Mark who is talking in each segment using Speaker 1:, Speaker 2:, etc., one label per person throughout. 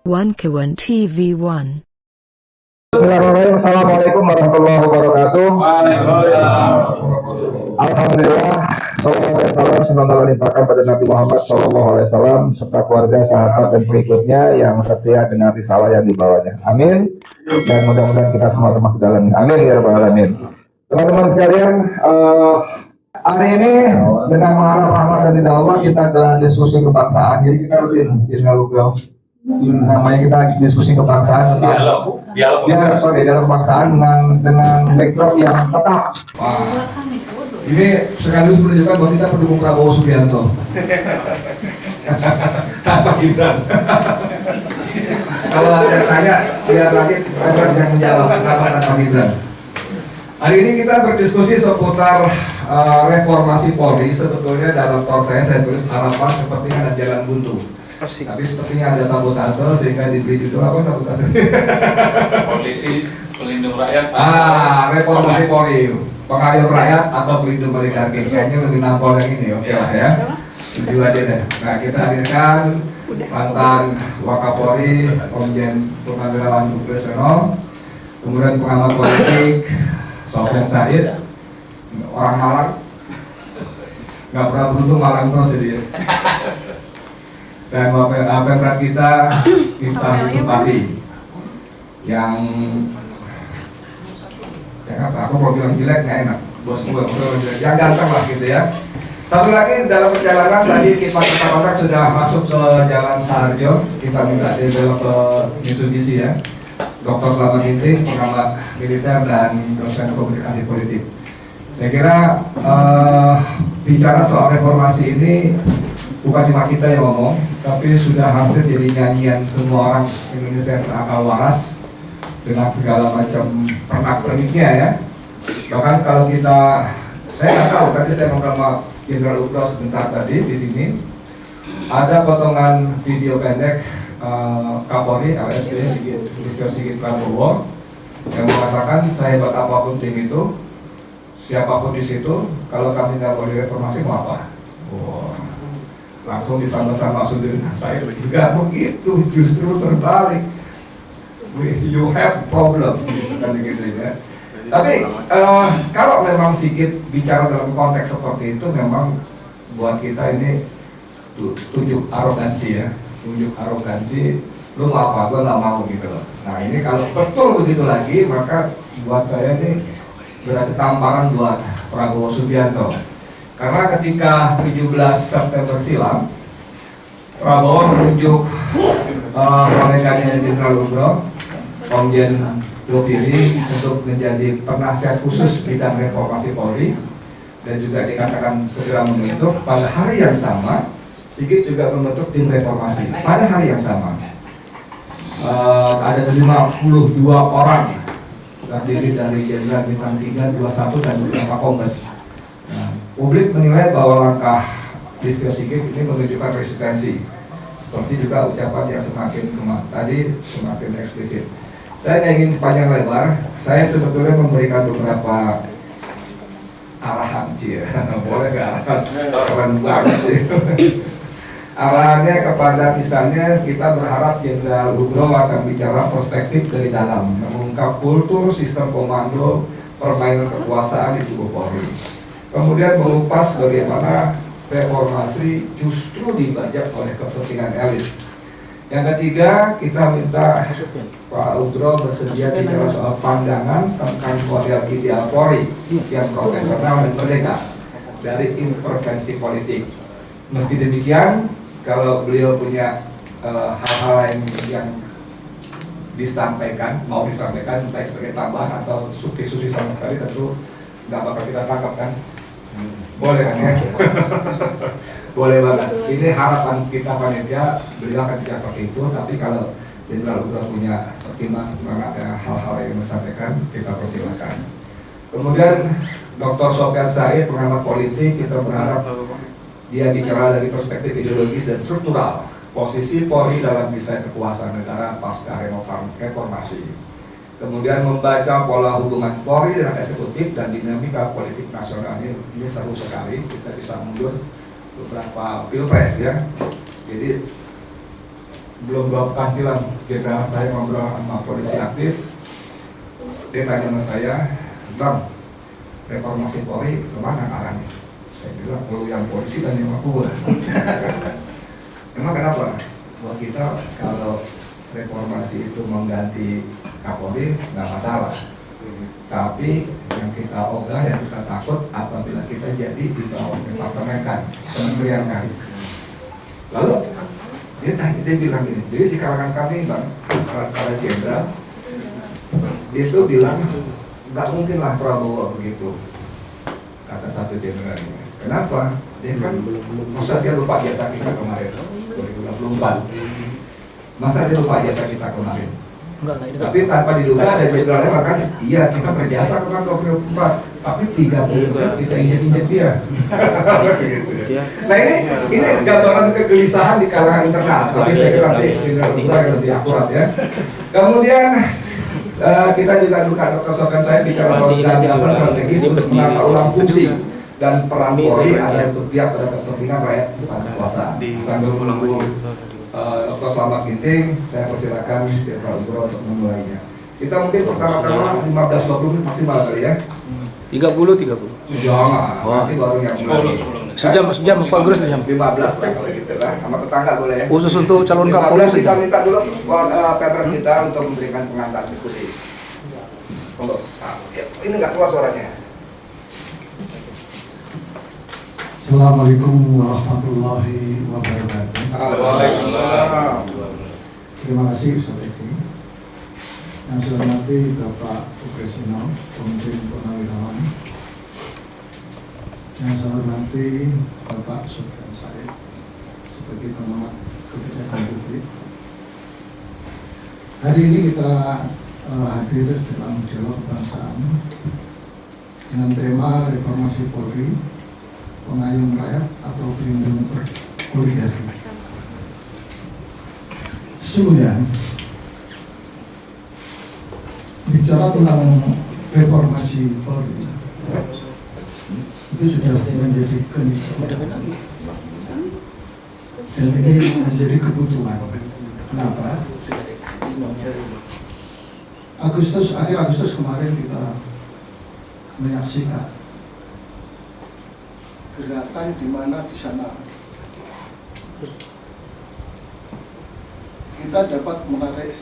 Speaker 1: One Kawan TV1.
Speaker 2: Bismillahirrahmanirrahim. Assalamualaikum warahmatullahi wabarakatuh. Alhamdulillah. Salam semoga dilimpahkan pada Nabi Muhammad SAW serta keluarga, sahabat dan pengikutnya yang setia dengan risalah yang dibawanya. Amin. Dan mudah-mudahan kita semua termasuk dalamnya. Amin ya rabbal alamin. Teman-teman sekalian, hari ini dengan mengharap rahmat dan ridha Allah kita telah diskusi kebangsaan. Jadi kita rutin namanya kita diskusi kebangsaan dialog kebangsaan dengan backdrop yang tetap. Wah, ini sekaligus menunjukkan bahwa kita pendukung Prabowo Subianto tanpa Gibran. Kalau ada yang tanya biar lagi yang menjawab kenapa tanpa Gibran. Hari ini kita berdiskusi seputar reformasi Polri. Sebetulnya dalam talk saya tulis harapan seperti ada jalan buntu. Tapi sepertinya ada sabotase sehingga diberi judul apa sabotase?
Speaker 3: Polisi pelindung rakyat.
Speaker 2: Reformasi Polri, pengayom rakyat atau pelindung oligarki. Kayaknya lebih nampol yang ini, oke lah ya. Setuju aja deh. Nah, kita hadirkan mantan Wakapolri, Komjen Purnawirawan Bukresno, kemudian pengamat politik Sofyan Said, orang Malang, nggak pernah beruntung Malang terus dia. Dan pemret kita Supati yang apa? Aku mau bilang jelek nggak enak, bos gue yang ganteng lah gitu ya. Satu lagi dalam perjalanan tadi kita orang sudah masuk ke Jalan Saharjo, kita minta dia belok ke Mitsubishi ya. Dr. Selamat Ginting, pengamat militer dan dosen komunikasi politik. Saya kira bicara soal reformasi ini bukan cuma kita yang ngomong, tapi sudah hampir jadi nyanyian semua orang Indonesia yang berakal waras dengan segala macam pernak-perniknya ya. Bahkan kalau kita, saya nggak tahu, tadi saya ngobrol sama Jenderal Ugro sebentar tadi di sini, ada potongan video pendek Kapolri LSP Listio Sigit Prabowo yang mengatakan sehebat apapun tim itu, siapapun di situ, kalau kami nggak boleh reformasi mau apa? Langsung disama-sama Sudirman saya juga begitu, justru terbalik. You have problem kan gitu ya. Tapi kalau memang Sigit bicara dalam konteks seperti itu, memang buat kita ini tunjuk arogansi ya, tunjuk arogansi. Lu mau apa, gue nggak mau gitu loh. Nah ini kalau betul begitu lagi, maka buat saya ini berarti tamparan buat Prabowo Subianto. Karena ketika 17 September silam, Prabowo menunjuk koleganya Jenderal Ugro, Komjen Dovili untuk menjadi penasihat khusus bidang reformasi Polri, dan juga dikatakan segera membentuk. Pada hari yang sama, Sigit juga membentuk tim reformasi. Pada hari yang sama, ada 52 orang terdiri dari Jenderal Bintang 3, 21 dan beberapa kombes. Publik menilai bahwa langkah Listio Sigit ini menunjukkan resistensi, seperti juga ucapan yang semakin eksplisit. Saya ingin panjang lebar, saya sebetulnya memberikan beberapa arahan boleh nggak arahan? Keren banget sih. Arahannya kepada misalnya kita berharap Jenderal Ugro akan bicara perspektif dari dalam, mengungkap kultur sistem komando permainan kekuasaan di tubuh Polri. Kemudian mengupas bagaimana reformasi justru dibajak oleh kepentingan elit. Yang ketiga, kita minta Pak Ugro bersedia bicara soal pandangan tentang model ideal Polri yang profesional dan merdeka dari intervensi politik. Meski demikian, kalau beliau punya hal-hal lain yang mau disampaikan baik sebagai tambahan atau substitusi sama sekali, tentu nggak bakal kita tangkap kan. Boleh kan ya? Boleh banget. Ini harapan kita panitia, beliau akan bicara seperti itu. Tapi kalau Jenderal Ugro punya pertimbangan ada hal-hal yang disampaikan, kita persilakan. Kemudian Dr. Sofyan Said, pengamat politik, kita berharap dia bicara dari perspektif ideologis dan struktural posisi Polri dalam desain kekuasaan negara pasca reformasi. Kemudian membaca pola hubungan Polri dengan eksekutif dan dinamika politik nasional ini seru sekali. Kita bisa mundur beberapa pilpres ya. Jadi belum 2 pekan silam kita saya ngobrol sama polisi aktif, dia tanya sama saya, Bang, reformasi Polri kemana arahnya? Saya bilang, perlu yang polisi dan yang aku. Emang kenapa? Buat kita kalau reformasi itu mengganti Kapolri nggak masalah. Tapi yang kita ogah, yang kita takut apabila kita jadi di bawah departemen kan, kementerian kan. Lalu dia bilang gini, jadi di kalangan kami Bang, para jenderal itu bilang nggak mungkin lah Prabowo begitu, kata satu jenderal ini. Kenapa? Dia kan masa dia lupa jasa kita kemarin 2024. Masa dia lupa jasa kita kemarin? Tapi tanpa diduga ada jenderalnya makanya iya kita berjasa kemarin 2024. Tapi 30 kita injek-injek dia. Nah ini gambaran kegelisahan di kalangan internal. Tapi saya kira nanti yang lebih akurat ya. Kemudian kita juga duka Dr. Sofyan saya bicara soal gagasan strategis untuk menata ulang fungsi dan peran Polri agar berpihak pada kepentingan rakyat pada kekuasaan. Sambil menunggu Dr. Selamat Ginting, saya persilakan Jenderal Ugro untuk memulainya. Kita mungkin pertama-tama 15-20 menit maksimal kali ya.
Speaker 4: 30.
Speaker 2: Jangan, nanti baru yang mulai.
Speaker 4: Sejam Pak Guru sejam.
Speaker 2: 15 lah kalau gitu lah, sama tetangga boleh ya.
Speaker 4: Khusus untuk calon
Speaker 2: 15
Speaker 4: Kapolri
Speaker 2: kita
Speaker 4: sejam.
Speaker 2: minta dulu Pemprov kita untuk memberikan pengantar diskusi. Untuk ini nggak keluar suaranya.
Speaker 5: Assalamualaikum warahmatullahi wabarakatuh.
Speaker 2: Waalaikumsalam.
Speaker 5: Terima kasih Ustaz Eki. Yang saya hormati Bapak Sukresino, Pemimpin Purnawirawan. Yang saya hormati Bapak Sofyan Said sebagai pengamat kebijakan publik. Hari ini kita hadir dalam dialog kebangsaan dengan tema reformasi Polri, pengayom rakyat atau pelindung oligarki. Sesungguhnya bicara tentang reformasi Polri itu sudah menjadi keniscayaan dan ini menjadi kebutuhan. Kenapa? Akhir Agustus kemarin kita menyaksikan gerakan di mana di sana kita dapat menarik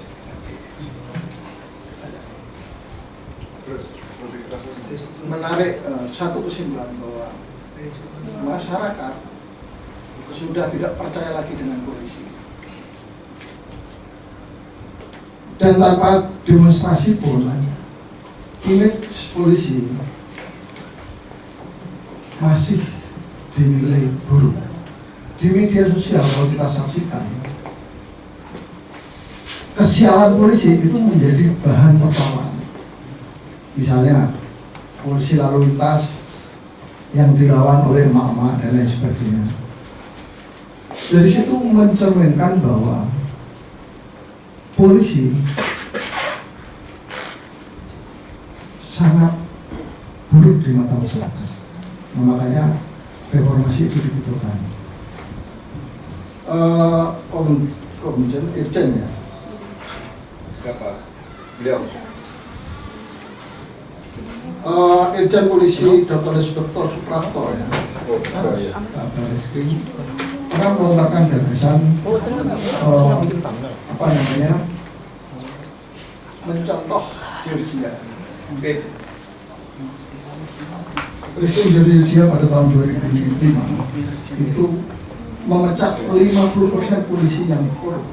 Speaker 5: satu kesimpulan bahwa masyarakat sudah tidak percaya lagi dengan polisi, dan tanpa demonstrasi pun image polisi masih dinilai buruk. Di media sosial kalau kita saksikan, kesialan polisi itu menjadi bahan pertawaan. Misalnya polisi lalu lintas yang dilawan oleh emak-emak dan lain sebagainya. Dari situ mencerminkan bahwa polisi sangat buruk di mata masyarakat. Nah, makanya reformasi itu dibutuhkan. Komjen Irjen ya.
Speaker 2: Siapa? Beliau.
Speaker 5: Irjen Polisi Dr. Suprapto ya. Kabar Reskrim pernah melontarkan gagasan mencontoh Georgia. Presiden Georgia pada tahun 2005 itu memecat 50% polisi yang korup.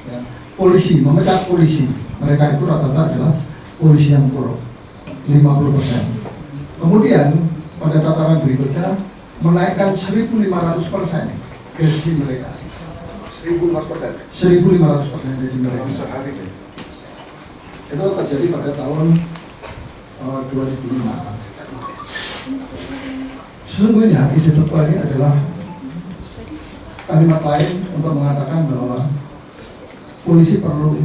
Speaker 5: Ya. Polisi, memecat polisi. Mereka itu rata-rata adalah polisi yang korup. 50%. Kemudian pada tataran berikutnya menaikkan 1.500% gaji mereka.
Speaker 2: 1.500%.
Speaker 5: 1.500% gaji mereka. Itu terjadi pada tahun 2005. Sesungguhnya ide Bapak ini adalah kalimat lain untuk mengatakan bahwa polisi perlu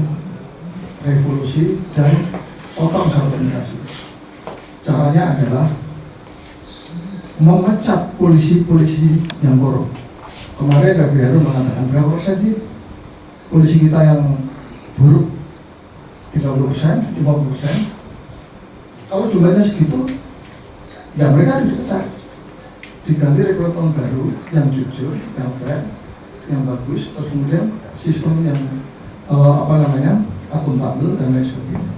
Speaker 5: revolusi dan potong komunikasi. Caranya adalah memecat polisi-polisi yang korup. Kemarin Gabriel mengatakan berapa persen sih? polisi kita yang buruk 30%, 50%. Kalau jumlahnya segitu, ya mereka harus dipecat. Diganti rekrutmen baru yang jujur, yang fair, yang bagus, terus kemudian sistem yang akuntabel dan lain sebagainya.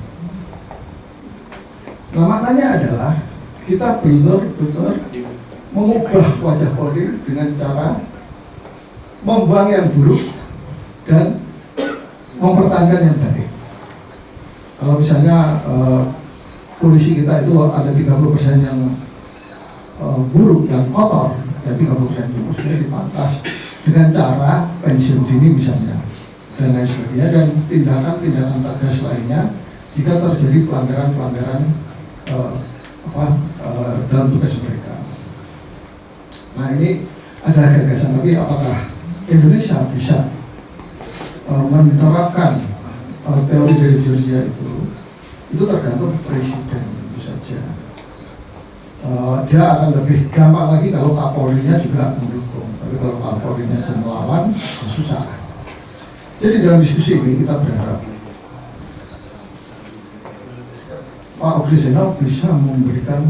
Speaker 5: Nah, maknanya adalah kita benar-benar mengubah wajah Polri dengan cara membuang yang buruk dan mempertahankan yang baik. Kalau misalnya polisi kita itu ada 30% yang buruk, yang kotor, ya 30% buruk, sudah dipangkas dengan cara pensiun dini misalnya, dan lain sebagainya, dan tindakan-tindakan tegas lainnya jika terjadi pelanggaran-pelanggaran dalam tugas mereka. Nah, ini ada gagasan, tapi apakah Indonesia bisa menerapkan teori dari Georgia itu tergantung presiden, tentu saja. Dia akan lebih gampang lagi kalau Kapolrinya juga mendukung, tapi kalau Kapolrinya melawan, susah. Jadi dalam diskusi ini kita berharap Pak Oki Seno bisa memberikan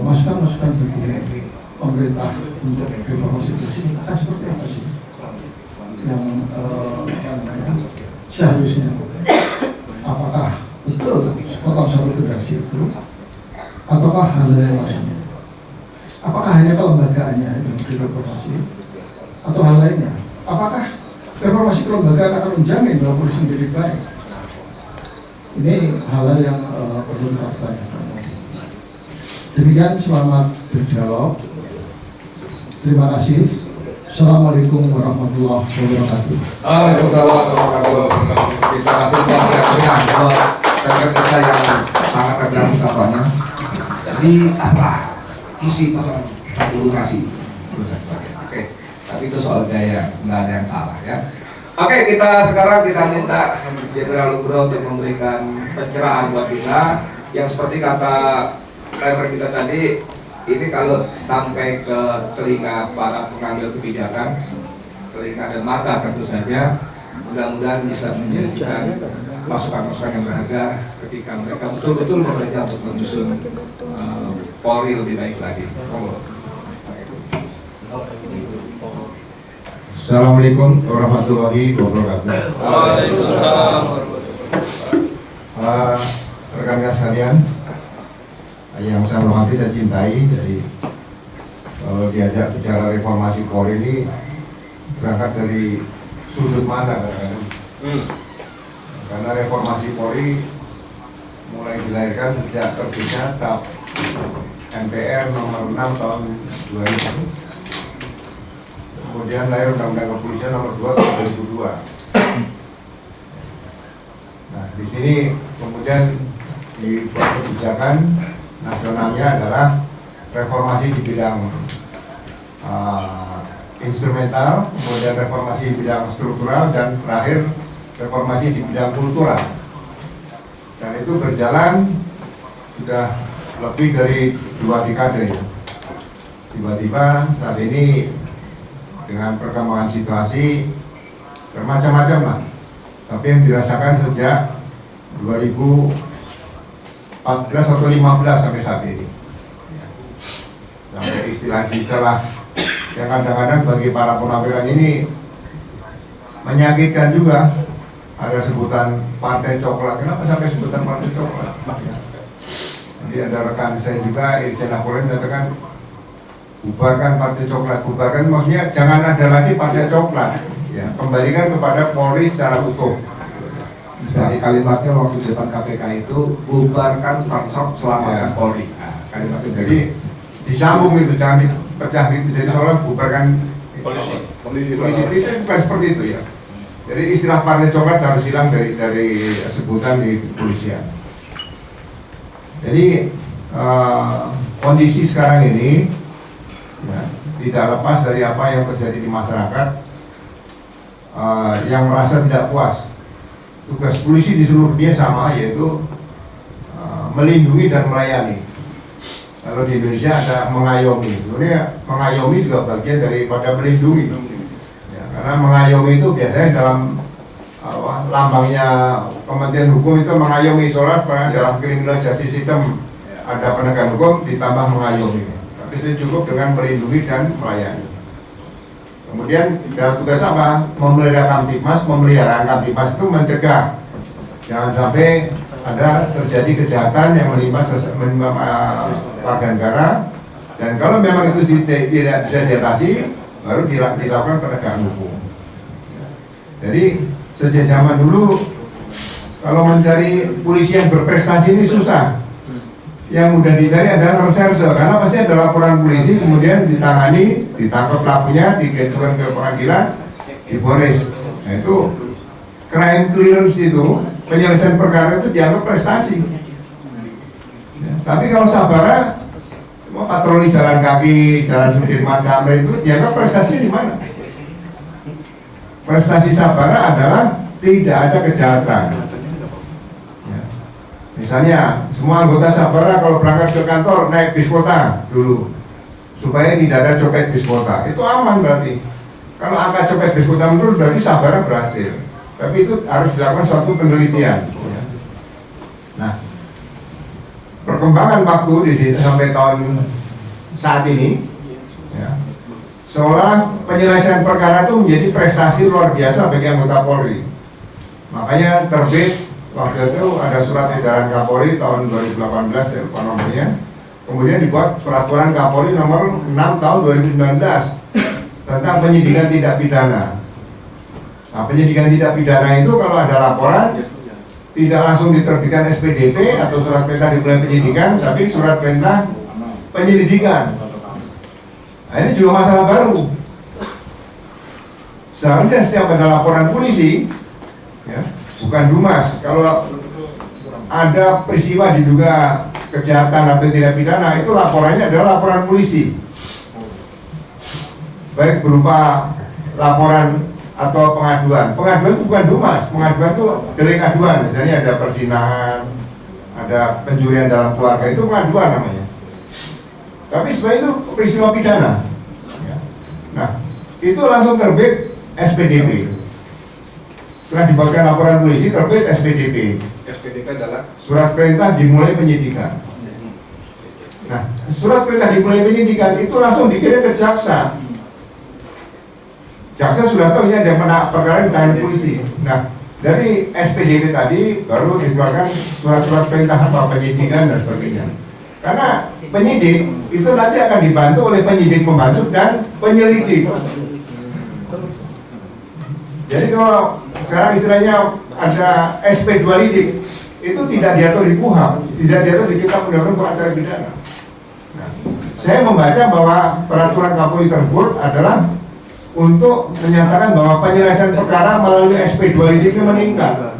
Speaker 5: masukan-masukan bagi pemerintah untuk reformasi polisi akan seperti apa sih yang seharusnya, apakah betul potong satu generasi itu, ataukah hal yang lainnya, apakah hanya kelembagaannya yang direformasi atau hal lainnya, apakah reformasi kelembagaan akan menjamin bahwa polisi menjadi baik. Ini hal-hal yang perlu kita pertanyakan. Demikian, selamat berdialog. Terima kasih. Assalamualaikum warahmatullahi wabarakatuh.
Speaker 2: Waalaikumsalam warahmatullahi wabarakatuh. Terima kasih buat rekan kita yang sangat rendah ucapannya. Jadi apa isi demokrasi? Oke, tapi itu soal gaya, nggak ada yang salah ya. Oke, sekarang kita minta Jenderal Nugroho untuk memberikan pencerahan buat kita yang seperti kata driver kita tadi, ini kalau sampai ke telinga para pengambil kebijakan, telinga dan mata tentu saja, mudah-mudahan bisa menjadikan masukan-masukan yang berharga ketika mereka betul-betul bekerja untuk menyusun Polri lebih baik lagi.
Speaker 6: Assalamualaikum warahmatullahi wabarakatuh.
Speaker 3: Waalaikumsalam.
Speaker 6: Rekan-rekan sekalian, yang saya hormati, saya cintai, jadi kalau diajak bicara reformasi Polri ini berangkat dari sudut mana kadang-kadang. Karena reformasi Polri mulai dilahirkan sejak terbitnya TAP MPR nomor 6 tahun 2000. Kemudian lahir Undang-Undang Kepolisian nomor 2 tahun 2002. Nah, di sini kemudian dibuat kebijakan nasionalnya adalah reformasi di bidang instrumental, kemudian reformasi di bidang struktural, dan terakhir reformasi di bidang kultural. Dan itu berjalan sudah lebih dari 2 dekade. Tiba-tiba saat ini dengan perkembangan situasi bermacam-macam lah, tapi yang dirasakan sejak 2014 atau 15 sampai saat ini, sampai istilah-istilah yang kadang-kadang bagi para penapiran ini menyakitkan juga. Ada sebutan partai coklat. Kenapa sampai sebutan partai coklat? Jadi ada rekan saya juga, Irjen Napoleon, katakan bubarkan partai coklat. Bubarkan maksudnya jangan ada lagi partai coklat, ya, kembalikan kepada Polri secara utuh.
Speaker 2: Dari kalimatnya waktu di depan KPK itu, bubarkan Pansop, selamatkan Polri. Nah, kalimatnya
Speaker 6: Jadi disambung itu, jangan dipecah gitu. Jadi seolah bubarkan polisi itu bukan seperti itu ya. Jadi istilah partai coklat harus hilang dari sebutan di kepolisian. Jadi kondisi sekarang ini ya, tidak lepas dari apa yang terjadi di masyarakat yang merasa tidak puas. Tugas polisi di seluruh dunia sama, yaitu melindungi dan melayani. Kalau di Indonesia ada mengayomi, sebenarnya mengayomi juga bagian daripada melindungi. Ya, karena mengayomi itu biasanya dalam lambangnya Kementerian Hukum itu mengayomi, soalnya karena dalam criminal justice system ada penegak hukum ditambah mengayomi. Tapi itu cukup dengan melindungi dan melayani. Kemudian dalam tugas apa? Memelihara Kamtipmas itu mencegah jangan sampai ada terjadi kejahatan yang menimpa warga negara, dan kalau memang itu tidak bisa diatasi baru dilakukan penegakan hukum. Jadi sejak zaman dulu kalau mencari polisi yang berprestasi ini susah. Yang mudah dicari adalah reserse, karena pasti ada laporan polisi kemudian ditangani, ditangkap pelakunya, diajukan ke pengadilan, difonis. Nah itu crime clearance itu, penyelesaian perkara itu dianggap prestasi. Ya, tapi kalau Sabara patroli jalan kaki, jalan Sudirman Tamrin itu dianggap prestasi di mana? Prestasi Sabara adalah tidak ada kejahatan. Ya. Misalnya semua anggota Sabara kalau berangkat ke kantor naik bis kota dulu supaya tidak ada copet bis kota, itu aman berarti. Kalau angka copet bis kota menurun berarti Sabara berhasil. Tapi itu harus dilakukan suatu penelitian. Ya. Nah, perkembangan waktu di sini sampai tahun saat ini, ya, seolah penyelesaian perkara itu menjadi prestasi luar biasa bagi anggota Polri. Makanya terbit waktu itu ada surat edaran Kapolri tahun 2018 ya, lupa nomornya. Kemudian dibuat peraturan Kapolri nomor 6 tahun 2019 tentang penyidikan tidak pidana. Nah, penyidikan tidak pidana itu kalau ada laporan tidak langsung diterbitkan SPDP atau surat perintah dimulai penyidikan, tapi surat perintah penyelidikan. Nah, ini juga masalah baru. Seharusnya setiap ada laporan polisi, ya, bukan Dumas. Kalau ada peristiwa diduga kejahatan atau tidak pidana, itu laporannya adalah laporan polisi. Baik berupa laporan atau pengaduan. Pengaduan itu bukan Dumas, pengaduan itu delik aduan. Misalnya ada persinahan, ada pencurian dalam keluarga, itu pengaduan namanya. Tapi sebenarnya itu peristiwa pidana. Nah, itu langsung terbit SPDP. Setelah dibuatkan laporan polisi, terbit SPDP.
Speaker 2: SPDP adalah
Speaker 6: surat perintah dimulai penyidikan. Nah, surat perintah dimulai penyidikan itu langsung dikirim ke jaksa. Jaksa sudah tahu ini ada perkara di tangan polisi. Nah, dari SPDP tadi baru dikeluarkan surat-surat perintah apa penyidikan dan sebagainya. Karena penyidik itu nanti akan dibantu oleh penyidik pembantu dan penyelidik. Jadi kalau sekarang istilahnya ada SP2 lidik, itu tidak diatur di KUHP, tidak diatur di Kitab Undang-Undang Pengacara Pidana. Nah, saya membaca bahwa peraturan Kapolri tersebut adalah untuk menyatakan bahwa penyelesaian perkara melalui SP2 lidik ini meningkat.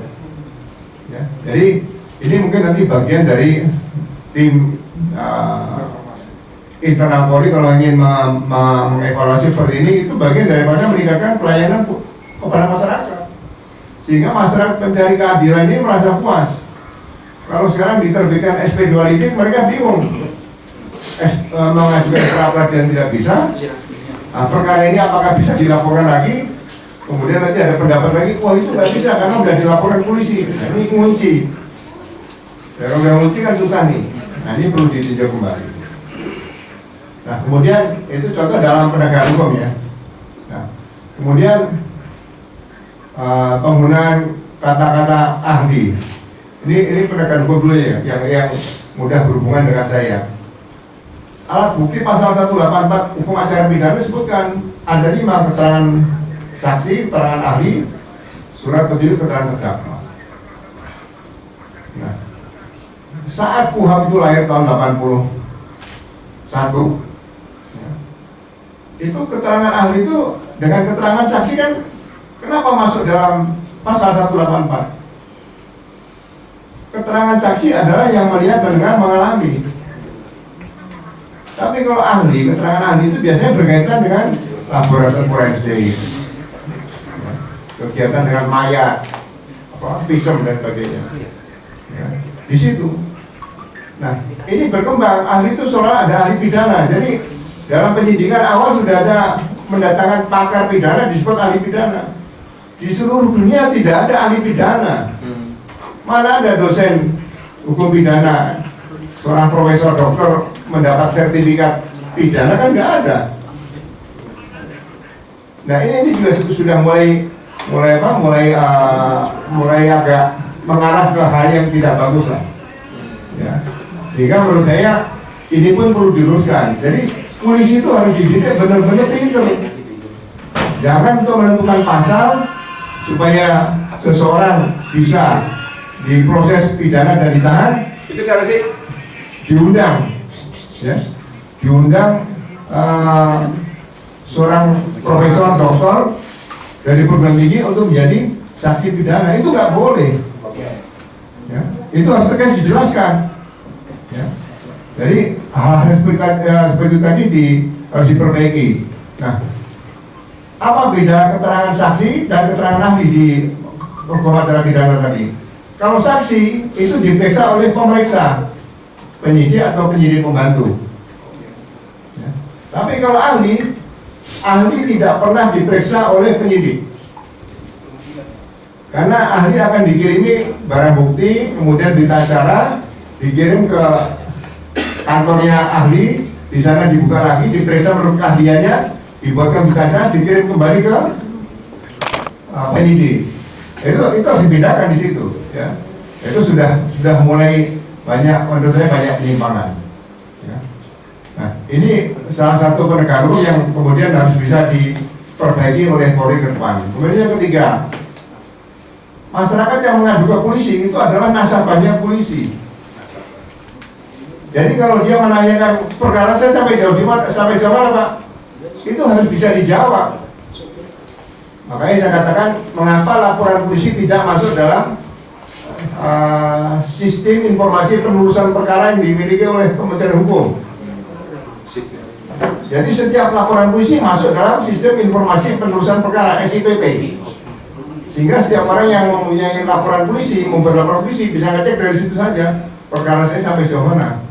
Speaker 6: Ya, jadi ini mungkin nanti bagian dari tim internal Polri kalau ingin mengevaluasi seperti ini, itu bagian daripada meningkatkan pelayanan kepada masyarakat, sehingga masyarakat pencari keadilan ini merasa puas. Kalau sekarang diterbitkan SP2 lidik, mereka bingung mengajukan pra peradilan tidak bisa. Nah, perkara ini apakah bisa dilaporkan lagi? Kemudian nanti ada pendapat lagi, wah itu nggak bisa karena udah dilaporkan polisi. Nah, ini kunci. Ya, kalau udah kunci kan susah nih. Nah, ini perlu ditinjau kembali. Nah, kemudian itu contoh dalam penegakan hukum ya. Nah, kemudian penggunaan kata-kata ahli. Ini penegakan hukum dulu ya, yang mudah berhubungan dengan saya. Alat bukti pasal 184 hukum acara pidana disebutkan ada 5 keterangan saksi, keterangan ahli, surat petunjuk keterangan terdakwa. Nah, saat KUHP itu lahir tahun 81, ya, itu keterangan ahli itu dengan keterangan saksi kan kenapa masuk dalam pasal 184? Keterangan saksi adalah yang melihat, mendengar, mengalami. Tapi kalau ahli, keterangan ahli itu biasanya berkaitan dengan laboratorium forensik, kegiatan dengan mayat, visum dan sebagainya. Ya, di situ. Nah, ini berkembang. Ahli itu seolah ada ahli pidana. Jadi dalam penyidikan awal sudah ada mendatangkan pakar pidana disebut ahli pidana. di seluruh dunia tidak ada ahli pidana. Mana ada dosen hukum pidana, seorang profesor dokter mendapat sertifikat pidana, kan nggak ada. Nah ini juga sudah mulai agak mengarah ke hal yang tidak bagus lah. Ya. Sehingga menurut saya ini pun perlu diluruskan. Jadi polisi itu harus dididik benar-benar pintar. Jangan untuk menentukan pasal supaya seseorang bisa diproses pidana dan ditahan. Itu siapa sih? Diundang, ya, diundang seorang profesor doktor dari perguruan tinggi untuk menjadi saksi pidana. Itu nggak boleh. Ya, itu harus tegas dijelaskan. Ya. Jadi hal-hal seperti tadi harus diperbaiki. Nah, apa beda keterangan saksi dan keterangan ahli di hukum acara pidana tadi? Kalau saksi itu diperiksa oleh pemeriksa, penyidik atau penyidik pembantu. Ya. Tapi kalau ahli tidak pernah diperiksa oleh penyidik. Karena ahli akan dikirimi barang bukti, kemudian berita acara, dikirim ke kantornya ahli, di sana dibuka lagi, diperiksa menurut keahliannya, dibuatkan berita acara, dikirim kembali ke penyidik. Itu harus dibedakan di situ. Ya. Itu sudah mulai menurut saya banyak penyimpangan. Ya. Nah, ini salah satu penegak hukum yang kemudian harus bisa diperbaiki oleh Polri ke depan. Kemudian yang ketiga, masyarakat yang mengadu ke polisi itu adalah nasabahnya polisi. Jadi kalau dia menanyakan perkara saya sampai jauh mana Pak, itu harus bisa dijawab. Makanya saya katakan mengapa laporan polisi tidak masuk dalam sistem informasi penelusuran perkara yang dimiliki oleh Kementerian Hukum. Jadi setiap laporan polisi masuk dalam sistem informasi penelusuran perkara SIPP. Sehingga setiap orang yang mempunyai laporan polisi, membuat laporan polisi bisa ngecek dari situ saja perkara saya sampai sejauh mana.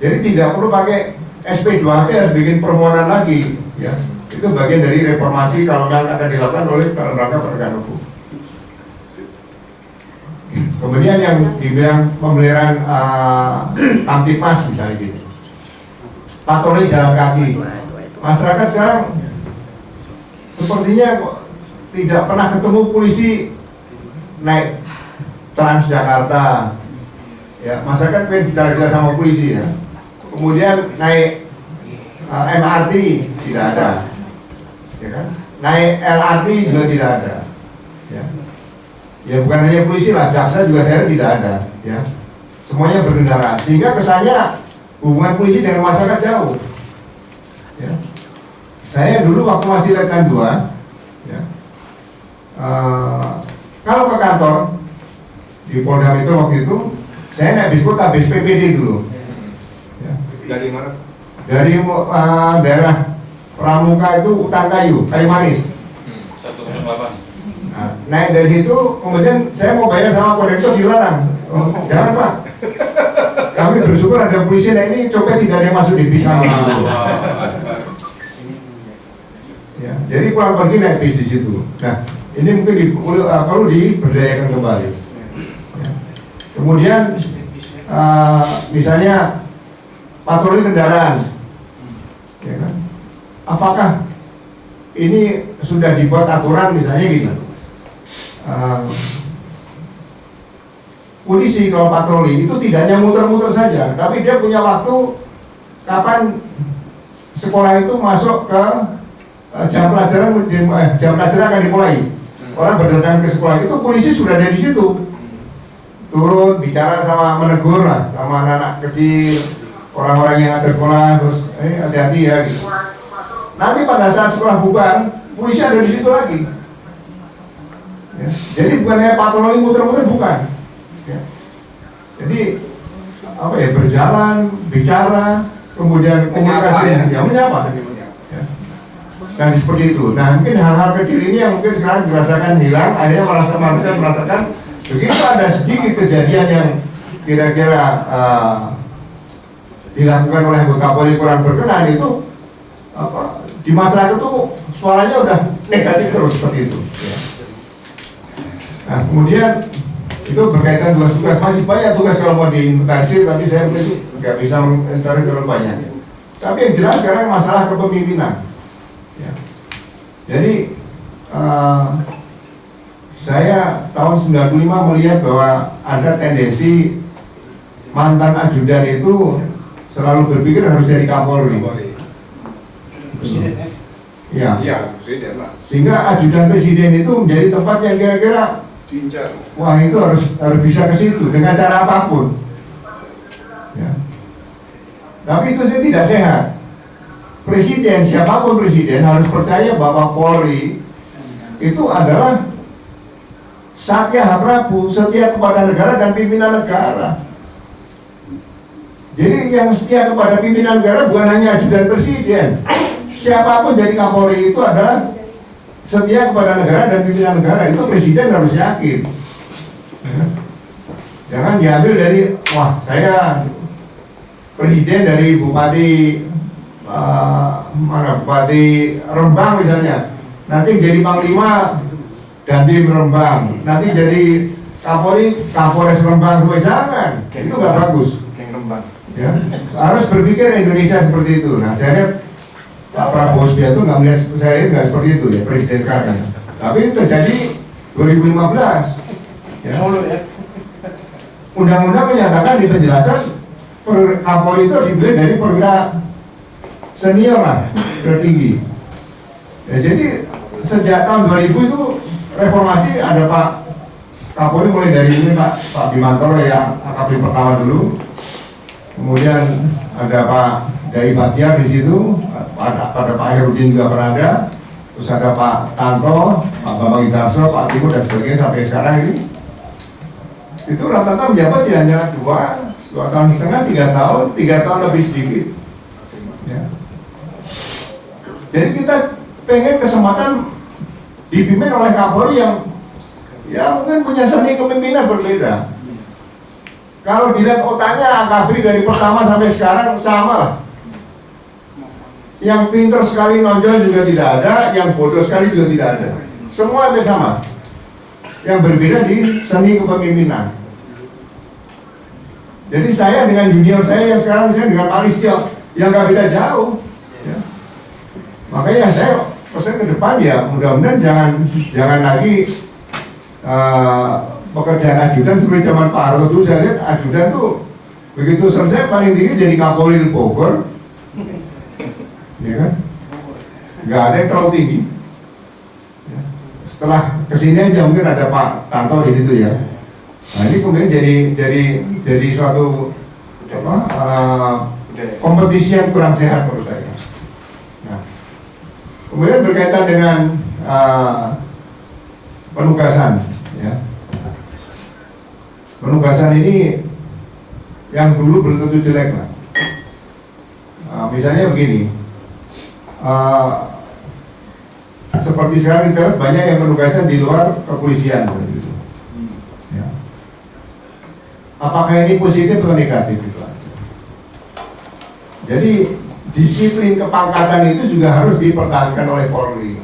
Speaker 6: Jadi tidak perlu pakai SP2HP harus bikin permohonan lagi, ya. Itu bagian dari reformasi kalau akan dilakukan oleh dalam rangka penegakan hukum. Kemudian yang dibilang pemeliharaan kamtipas misalnya gitu, patroli jalan kaki. Masyarakat sekarang sepertinya tidak pernah ketemu polisi naik Transjakarta. Ya, masyarakat pengen bicara sama polisi ya. Kemudian naik MRT tidak ada, ya kan? Naik LRT juga tidak ada. Ya, ya bukan hanya polisi lah, jaksa juga saya tidak ada. Ya, semuanya berkendara. Sehingga kesannya hubungan polisi dengan masyarakat jauh. Ya. Saya dulu waktu masih Letnan 2, ya, kalau ke kantor di Polda Metro waktu itu, saya naik bis kota, bis PPD dulu. Ya.
Speaker 2: Dari mana?
Speaker 6: Dari daerah Pramuka itu Utang Kayu Manis.
Speaker 3: 108.
Speaker 6: Nah, naik dari situ, kemudian saya mau bayar sama kondektor dilarang. Oh, jangan Pak. Kami bersyukur ada polisi, nah ini copet tidak ada yang masuk di bis. Ya, jadi kurang pergi naik bis di situ. Nah, ini mungkin perlu diberdayakan kembali. Ya. Kemudian misalnya patroli kendaraan, ya kan? Apakah ini sudah dibuat aturan misalnya gini? Polisi kalau patroli itu tidak hanya muter-muter saja, tapi dia punya waktu kapan sekolah itu masuk ke jam pelajaran akan dimulai. Orang berdatangan ke sekolah itu polisi sudah ada di situ. Turun bicara sama menegur lah sama anak-anak kecil, orang-orang yang ada sekolah, terus hati-hati ya gitu. Nanti pada saat sekolah bubar, polisi ada di situ lagi. Ya. Jadi bukan hanya patroli muter-muter, bukan. Ya. Jadi apa ya, berjalan, bicara, kemudian komunikasi, ya menyapa. Ya. Kan seperti itu. Nah mungkin hal-hal kecil ini yang mungkin sekarang dirasakan hilang, akhirnya merasakan begitu ada sedikit kejadian yang kira-kira dilakukan oleh anggota Polri kurang berkenan, itu di masyarakat tuh suaranya udah negatif terus seperti itu. Ya. Nah, kemudian itu berkaitan tugas-tugas, masih banyak tugas kalau mau diinventarisir, tapi saya nggak bisa menginventarisir terlalu banyak. Tapi yang jelas sekarang masalah kepemimpinan. Ya. Jadi saya tahun 95 melihat bahwa ada tendensi mantan ajudan itu selalu berpikir harus jadi Kapolri. Ya. Sehingga ajudan presiden itu menjadi tempat yang kira-kira wah itu harus bisa ke situ dengan cara apapun. Ya. Tapi itu saya tidak sehat. Presiden, siapapun presiden harus percaya bahwa Polri itu adalah Satya Prabu, setia kepada negara dan pimpinan negara. Jadi yang setia kepada pimpinan negara bukan hanya ajudan presiden. Siapapun jadi Kapolri itu adalah setia kepada negara dan pimpinan negara. Itu presiden harus yakin. Jangan diambil dari, wah saya presiden dari Bupati Bupati Rembang misalnya, nanti jadi Panglima Dandim Rembang, nanti jadi Kapolres Rembang, semua jangan, itu nggak bagus. Ya, harus berpikir Indonesia seperti itu. Nah, saya lihat Pak Prabowo Subianto nggak melihat, saya lihat nggak seperti itu ya Presiden sekarang. Tapi itu terjadi 2015. Ya. Undang-undang menyatakan di penjelasan Kapolri itu harus dipilih dari perwira senior lah, tertinggi. Ya, jadi sejak tahun 2000 itu reformasi ada Pak Kapolri mulai dari ini Pak Bimantoro yang AKP pertama dulu, kemudian ada Pak Dai Batiar di situ, ada Pak Herudin juga pernah ada, terus ada Pak Tanto, Pak Bambang Indarso, Pak Timo dan sebagainya sampai sekarang ini. Itu rata-rata menjabat ya hanya 2 tahun setengah, 3 tahun lebih sedikit. Ya. Jadi kita pengen kesempatan dipimpin oleh Kapolri yang ya mungkin punya seni kepemimpinan berbeda. Kalau dilihat otaknya AKABRI dari pertama sampai sekarang sama lah. Yang pinter sekali nonjol juga tidak ada, yang bodoh sekali juga tidak ada. Semua hampir sama. Yang berbeda di seni kepemimpinan. Jadi saya dengan junior saya yang sekarang misalnya dengan Pak Listio yang gak beda jauh. Ya. Makanya saya pesan ke depan ya mudah-mudahan jangan lagi pekerjaan ajudan seperti zaman Pak Harto dulu. Saya lihat ajudan tuh begitu selesai paling tinggi jadi Kapolri Bogor, ya kan? Nggak ada yang terlalu tinggi. Ya. Setelah kesini aja mungkin ada Pak Tanto di situ ya. Nah ini kemudian jadi suatu kompetisi yang kurang sehat menurut saya. Nah, kemudian berkaitan dengan penugasan, ya. Penugasan ini yang dulu belum tentu jelek lah. Misalnya begini, seperti sekarang kita lihat banyak yang penugasan di luar kepolisian. Gitu. Ya. Apakah ini positif atau negatif itu aja. Jadi disiplin kepangkatan itu juga harus dipertahankan oleh Polri.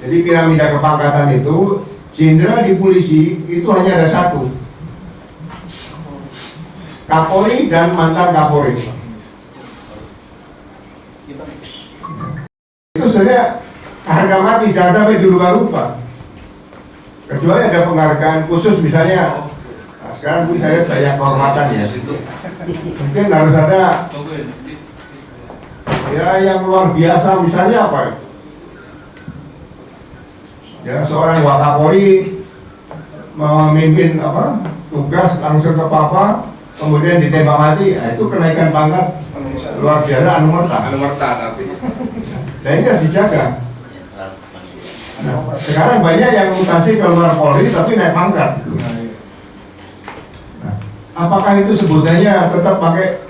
Speaker 6: Jadi piramida kepangkatan itu jenderal di polisi itu hanya ada satu, Kapolri dan mantan Kapolri. Itu sebenarnya harga mati, jangan sampai dirubah-rubah. Kecuali ada penghargaan khusus misalnya. Nah, sekarang pun saya banyak kehormatan ya. Mungkin harus ada ya yang luar biasa, misalnya apa? Ya seorang Wakapolri memimpin tugas langsung ke Papa, kemudian ditembak mati, nah, itu kenaikan pangkat luar biasa anumerta tapi. Nah ini harus dijaga. Nah, sekarang banyak yang mutasi ke luar Polri tapi naik pangkat gitu. Nah, apakah itu sebutannya tetap pakai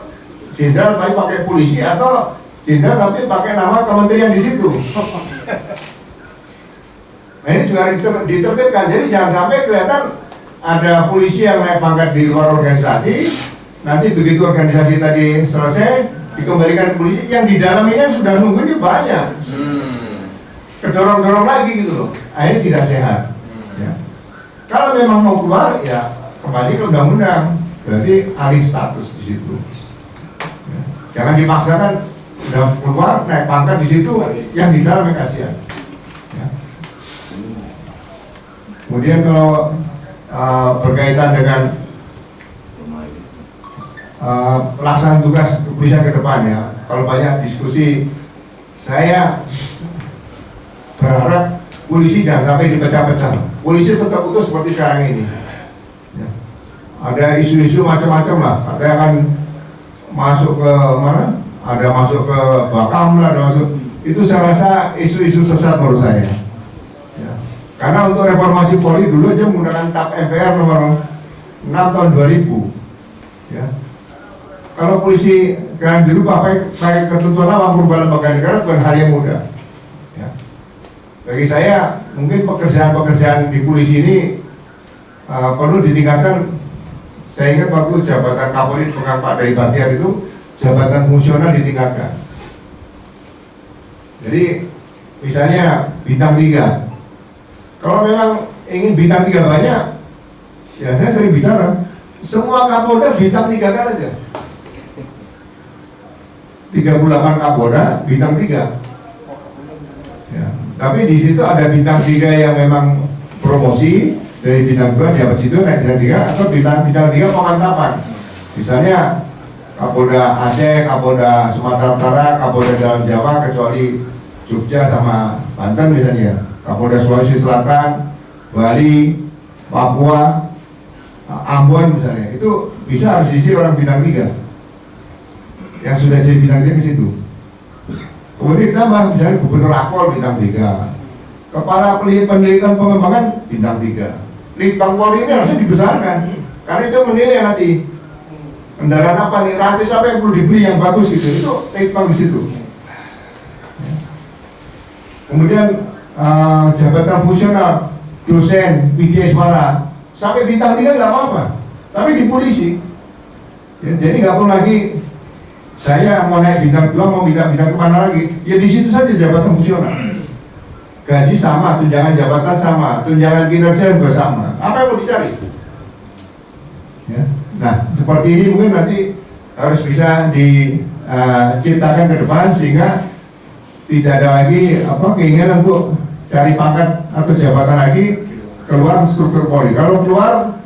Speaker 6: jenderal tapi pakai polisi atau jenderal tapi pakai nama kementerian di situ? Nah ini juga harus ditertibkan. Jadi jangan sampai kelihatan ada polisi yang naik pangkat di luar organisasi, nanti begitu organisasi tadi selesai dikembalikan ke polisi, yang di dalam ini yang sudah nunggu ini banyak. Kedorong-dorong lagi gitu loh. Nah, ini tidak sehat. Ya. Kalau memang mau keluar, ya kembali ke undang-undang, berarti alih status di situ. Ya. Jangan dipaksakan udah keluar naik pangkat di situ, yang di dalam yang kasihan. Ya. Kemudian kalau berkaitan dengan pelaksanaan tugas kepolisian ke depan ya, kalau banyak diskusi, saya berharap polisi jangan sampai dipecah-pecah. Polisi tetap utuh seperti sekarang ini. Ya. Ada isu-isu macam-macam lah. Katanya akan masuk ke mana? Ada masuk ke Bakam lah, ada masuk. Itu saya rasa isu-isu sesat menurut saya. Ya. Karena untuk reformasi Polri dulu aja menggunakan TAP MPR nomor 6 tahun 2000. Ya. Kalau polisi sekarang dirubah pakai ketentuan awal merubah lembaga negara bukan hal yang mudah. Ya. Bagi saya mungkin pekerjaan-pekerjaan di polisi ini perlu ditingkatkan. Saya ingat waktu jabatan Kapolri dipegang Pak Dai Batiar itu jabatan fungsional ditingkatkan. Jadi misalnya bintang 3. Kalau memang ingin bintang 3 banyak, ya saya sering bicara semua Kapolda bintang 3 kan aja. 38 Kapolda bintang 3. Ya. Tapi di situ ada bintang 3 yang memang promosi dari bintang 2 jabat situ naik bintang 3 atau bintang 3 pemantapan. Misalnya Kapolda Aceh, Kapolda Sumatera Utara, Kapolda dalam Jawa kecuali Jogja sama Banten misalnya, Kapolda Sulawesi Selatan, Bali, Papua, Ambon misalnya, itu bisa harus diisi orang bintang 3 yang sudah jadi bintang 3 ke situ. Kemudian ditambah misalnya Gubernur Akpol bintang 3, Kepala Penelitian Pengembangan bintang 3. Litbang Polri ini harusnya dibesarkan, karena itu menilai nanti kendaraan apa nih, rantis apa yang perlu dibeli yang bagus gitu, itu litbang di situ. Kemudian jabatan fungsional, dosen, PJ Suara, sampai bintang 3 nggak apa-apa, tapi di polisi, ya, jadi nggak perlu lagi saya mau naik bintang 2 mau bintang kemana lagi, ya di situ saja jabatan fungsional, gaji sama, tunjangan jabatan sama, tunjangan kinerja juga sama, apa yang mau dicari? Ya. Nah seperti ini mungkin nanti harus bisa diciptakan ke depan sehingga tidak ada lagi keinginan untuk cari pangkat atau jabatan lagi keluar struktur Polri. Kalau keluar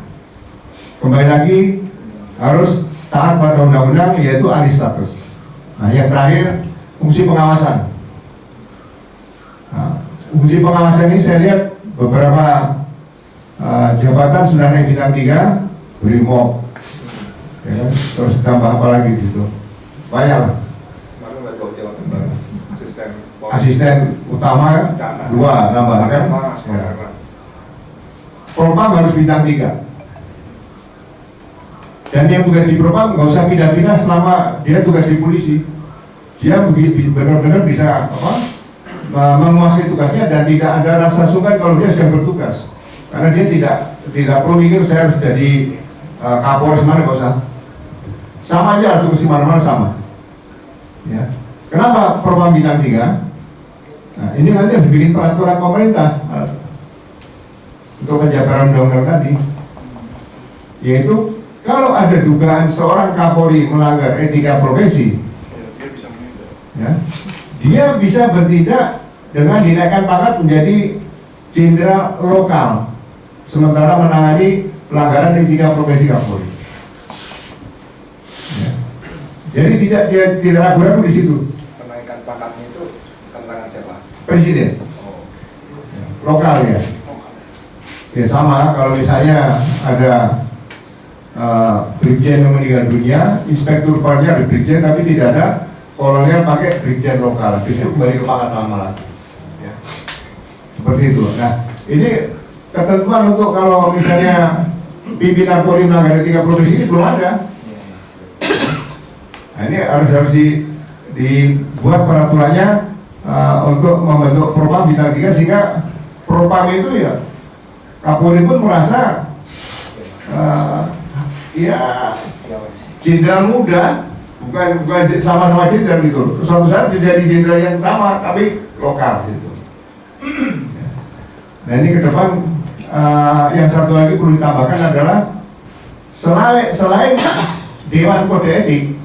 Speaker 6: kembali lagi harus taat pada undang-undang, yaitu alih status. Nah yang terakhir fungsi pengawasan. Nah, fungsi pengawasan ini saya lihat beberapa jabatan sudah naik bintang 3, Brimob, ya kan? Terus ditambah apa lagi di situ? Banyak lah. Asisten utama 2 nambah kan? Propam harus bintang 3. Dan yang tugas di Propam nggak usah pindah-pindah selama dia tugas di polisi. Dia benar-benar bisa menguasai tugasnya dan tidak ada rasa sungkan kalau dia sedang bertugas. Karena dia tidak perlu mikir saya harus jadi Kapolres mana, nggak usah. Sama aja tugas di mana-mana sama. Ya. Kenapa Propam bintang 3? Nah, ini nanti harus bikin peraturan pemerintah untuk penjabaran undang-undang tadi, yaitu kalau ada dugaan seorang Kapolri melanggar etika profesi, ya, dia bisa bertindak dengan dinaikkan pangkat menjadi jenderal lokal, sementara menangani pelanggaran etika profesi Kapolri. Ya. Jadi tidak ragu-ragu di situ.
Speaker 2: Kenaikan pangkatnya itu tantangan siapa?
Speaker 6: Presiden. Lokal ya. Ya sama kalau misalnya ada brigjen yang meninggal dunia, inspektur Polri ada brigjen tapi tidak ada kolonel pakai brigjen lokal, itu kembali ke pangkat lama lagi. Ya. Seperti itu. Nah ini ketentuan untuk kalau misalnya pimpinan Polri melanggar etika profesi ini belum ada. Nah ini harus dibuat peraturannya untuk membentuk Propam bintang 3 sehingga Propam itu ya Kapolri pun merasa ya jenderal muda, bukan sama-sama jenderal gitu. Suatu saat bisa jadi jenderal yang sama tapi lokal gitu. Nah ini ke depan yang satu lagi perlu ditambahkan adalah selain Dewan Kode Etik,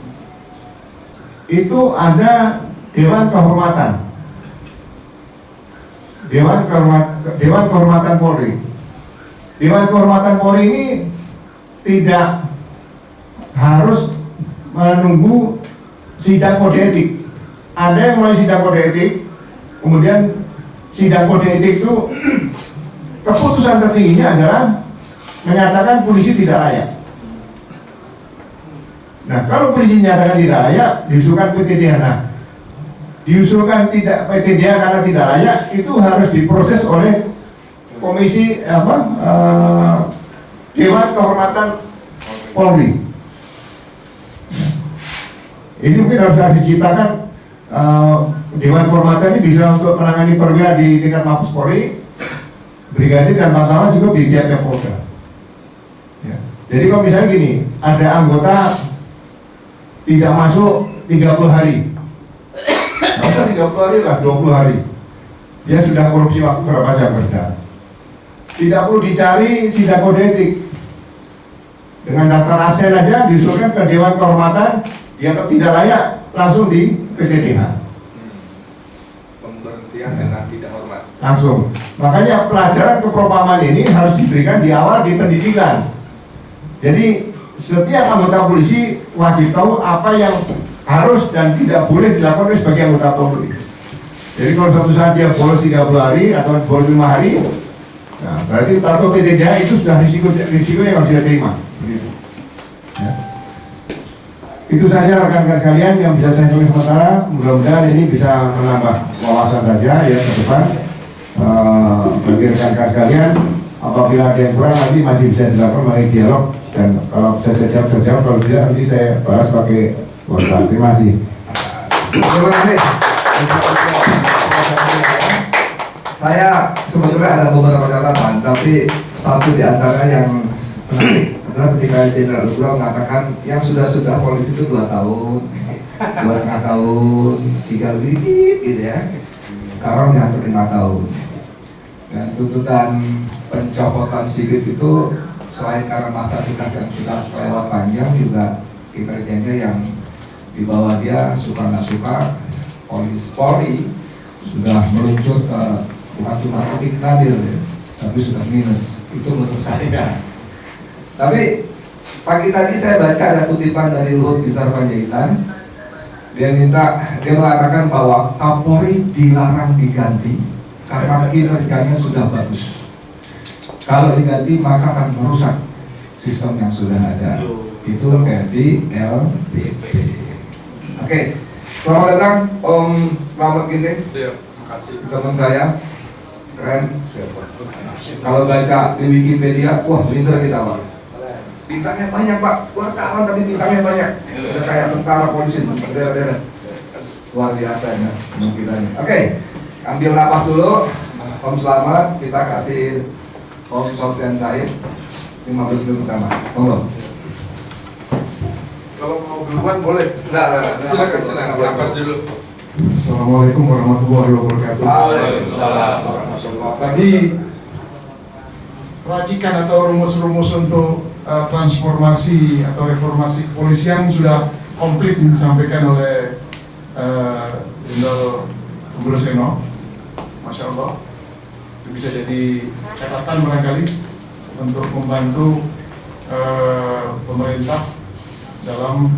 Speaker 6: itu ada Dewan Kehormatan. Dewan Kehormatan Polri. Dewan Kehormatan Polri ini tidak harus menunggu sidang kode etik. Ada yang mulai sidang kode etik, kemudian sidang kode etik itu keputusan tertingginya adalah menyatakan polisi tidak layak. Nah, kalau polisi menyatakan tidak layak, diusulkan PTDH. Nah, diusulkan tidak PTDH karena tidak layak, itu harus diproses oleh komisi Dewan Kehormatan Polri. Ini mungkin harus diciptakan Dewan Kehormatan ini bisa untuk menangani perwira di tingkat Mabes Polri, brigadir dan tambahan juga di tiap Polda. Ya. Jadi kalau misalnya gini, ada anggota tidak masuk 30 hari, nggak usah 30 hari lah, 20 hari, dia sudah korupsi waktu berapa jam kerja, tidak perlu dicari sidang kode etik. Dengan daftar absen aja diusulkan ke Dewan Kehormatan, dia tidak layak langsung di PTDH.
Speaker 2: Pemberhentian dengan tidak hormat.
Speaker 6: Langsung. Makanya pelajaran kepropaman ini harus diberikan di awal di pendidikan. Jadi setiap anggota polisi wajib tahu apa yang harus dan tidak boleh dilakukan sebagai anggota Polri. Jadi kalau suatu saat dia bolos 30 hari atau bolos 5 hari, nah berarti tahu PTDH itu sudah risiko yang harus dia terima. Ya. Itu saja rekan-rekan sekalian yang bisa saya tulis sementara. Mudah-mudahan ini bisa menambah wawasan saja ya ke depan bagi rekan-rekan sekalian. Apabila ada yang kurang nanti masih bisa dilakukan melalui dialog, dan kalau saya jawab, kalau tidak nanti saya bahas pakai WhatsApp. Terima kasih.
Speaker 2: Terima kasih. Saya sebetulnya ada beberapa catatan, tapi satu di antara yang menarik adalah ketika Jenderal Lugro mengatakan yang sudah polisi itu 2 tahun, 2,5 tahun, 3 dikit gitu ya. Sekarang diatur 5 tahun. Dan tuntutan pencopotan Sigit itu selain karena masa tugas yang sudah lewat panjang, juga kinerjanya yang di bawah dia suka nggak suka, Polri sudah meluncur ke bukan cuma titik nadir ya, tapi sudah minus. Itu menurut saya. Tapi pagi tadi saya baca ada kutipan dari Luhut Binsar Panjaitan. Dia mengatakan bahwa Kapolri dilarang diganti karena kinerjanya sudah bagus. Kalau diganti maka akan merusak sistem yang sudah ada. Itu versi LBP. Oke, selamat datang Om Slamet Ginting. Teman saya keren. Kalau baca di Wikipedia, wah pinter kita Pak. Bintangnya banyak Pak, wartawan tapi bintangnya banyak. Udah kayak tentara polisi, berderet-deret. Luar biasa ya kita. Oke, ambil napas dulu. Om Slamet, kita kasih Om Sofyan Said 15 menit pertama. Monggo.
Speaker 7: Kalau mau duluan boleh.
Speaker 2: Silakan.
Speaker 7: Napas dulu.
Speaker 5: Assalamualaikum warahmatullahi wabarakatuh.
Speaker 7: Waalaikumsalam.
Speaker 5: Tadi racikan atau rumus-rumus untuk transformasi atau reformasi kepolisian sudah komplit disampaikan oleh Jenderal Seno. Masya Allah, itu bisa jadi catatan barangkali untuk membantu pemerintah dalam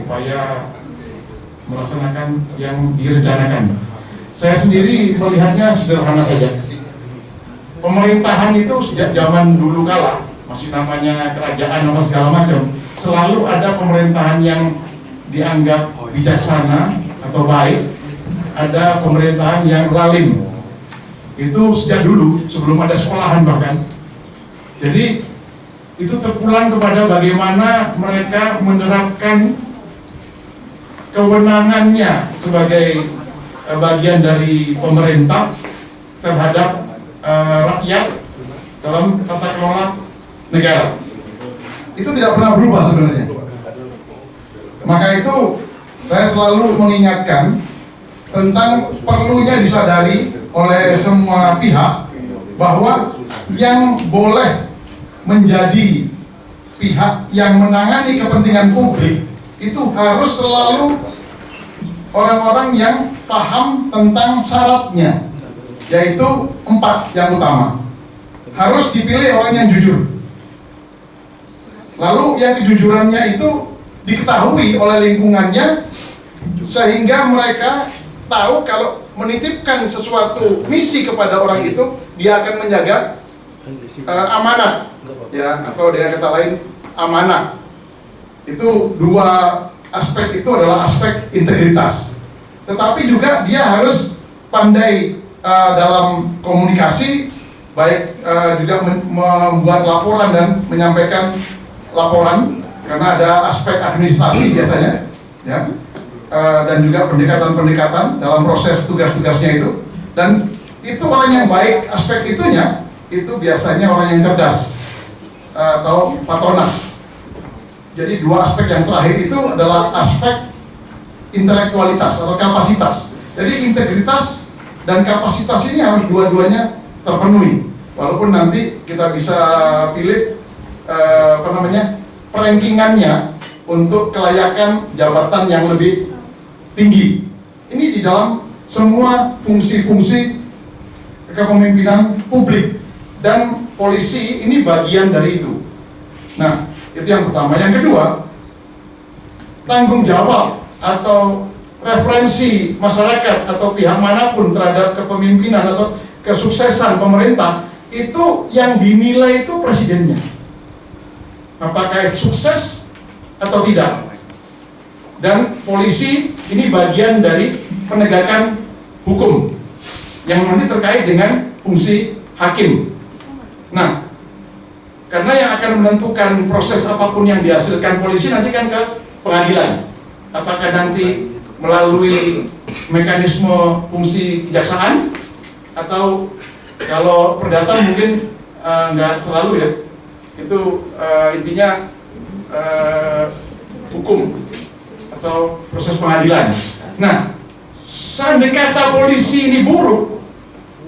Speaker 5: upaya melaksanakan yang direncanakan. Saya sendiri melihatnya sederhana saja. Pemerintahan itu sejak zaman dulu kala, masih namanya kerajaan apa segala macam, selalu ada pemerintahan yang dianggap bijaksana atau baik, ada pemerintahan yang lalim. Itu sejak dulu, sebelum ada sekolahan bahkan. Jadi itu terpulang kepada bagaimana mereka menerapkan kewenangannya sebagai bagian dari pemerintah terhadap rakyat dalam tata kelola negara. Itu tidak pernah berubah sebenarnya. Maka itu saya selalu mengingatkan tentang perlunya disadari oleh semua pihak bahwa
Speaker 8: yang boleh menjadi pihak yang menangani kepentingan publik itu harus selalu orang-orang yang paham tentang syaratnya, yaitu 4 yang utama. Harus dipilih orang yang jujur. Lalu yang kejujurannya itu diketahui oleh lingkungannya, sehingga mereka tahu kalau menitipkan sesuatu misi kepada orang itu, dia akan menjaga amanat, ya, atau dengan kata lain amanah. Itu 2 aspek itu adalah aspek integritas. Tetapi juga dia harus pandai dalam komunikasi, baik juga membuat laporan dan menyampaikan laporan, karena ada aspek administrasi biasanya, ya, dan juga pendekatan-pendekatan dalam proses tugas-tugasnya itu. Dan itu orang yang baik aspek itunya, itu biasanya orang yang cerdas atau patronat. Jadi 2 aspek yang terakhir itu adalah aspek intelektualitas atau kapasitas. Jadi integritas dan kapasitas ini harus dua-duanya terpenuhi. Walaupun nanti kita bisa pilih perankingannya untuk kelayakan jabatan yang lebih tinggi. Ini di dalam semua fungsi-fungsi kepemimpinan publik, dan polisi ini bagian dari itu. Nah, itu yang pertama. Yang kedua, tanggung jawab atau referensi masyarakat atau pihak manapun terhadap kepemimpinan atau kesuksesan pemerintah, itu yang dinilai itu presidennya. Apakah sukses atau tidak. Dan polisi ini bagian dari penegakan hukum yang nanti terkait dengan fungsi hakim. Nah, karena yang akan menentukan proses apapun yang dihasilkan polisi nanti kan ke pengadilan. Apakah nanti melalui mekanisme fungsi kejaksaan, atau kalau perdata mungkin nggak selalu, ya. Itu intinya hukum atau proses pengadilan. Nah, seandainya kata polisi ini buruk,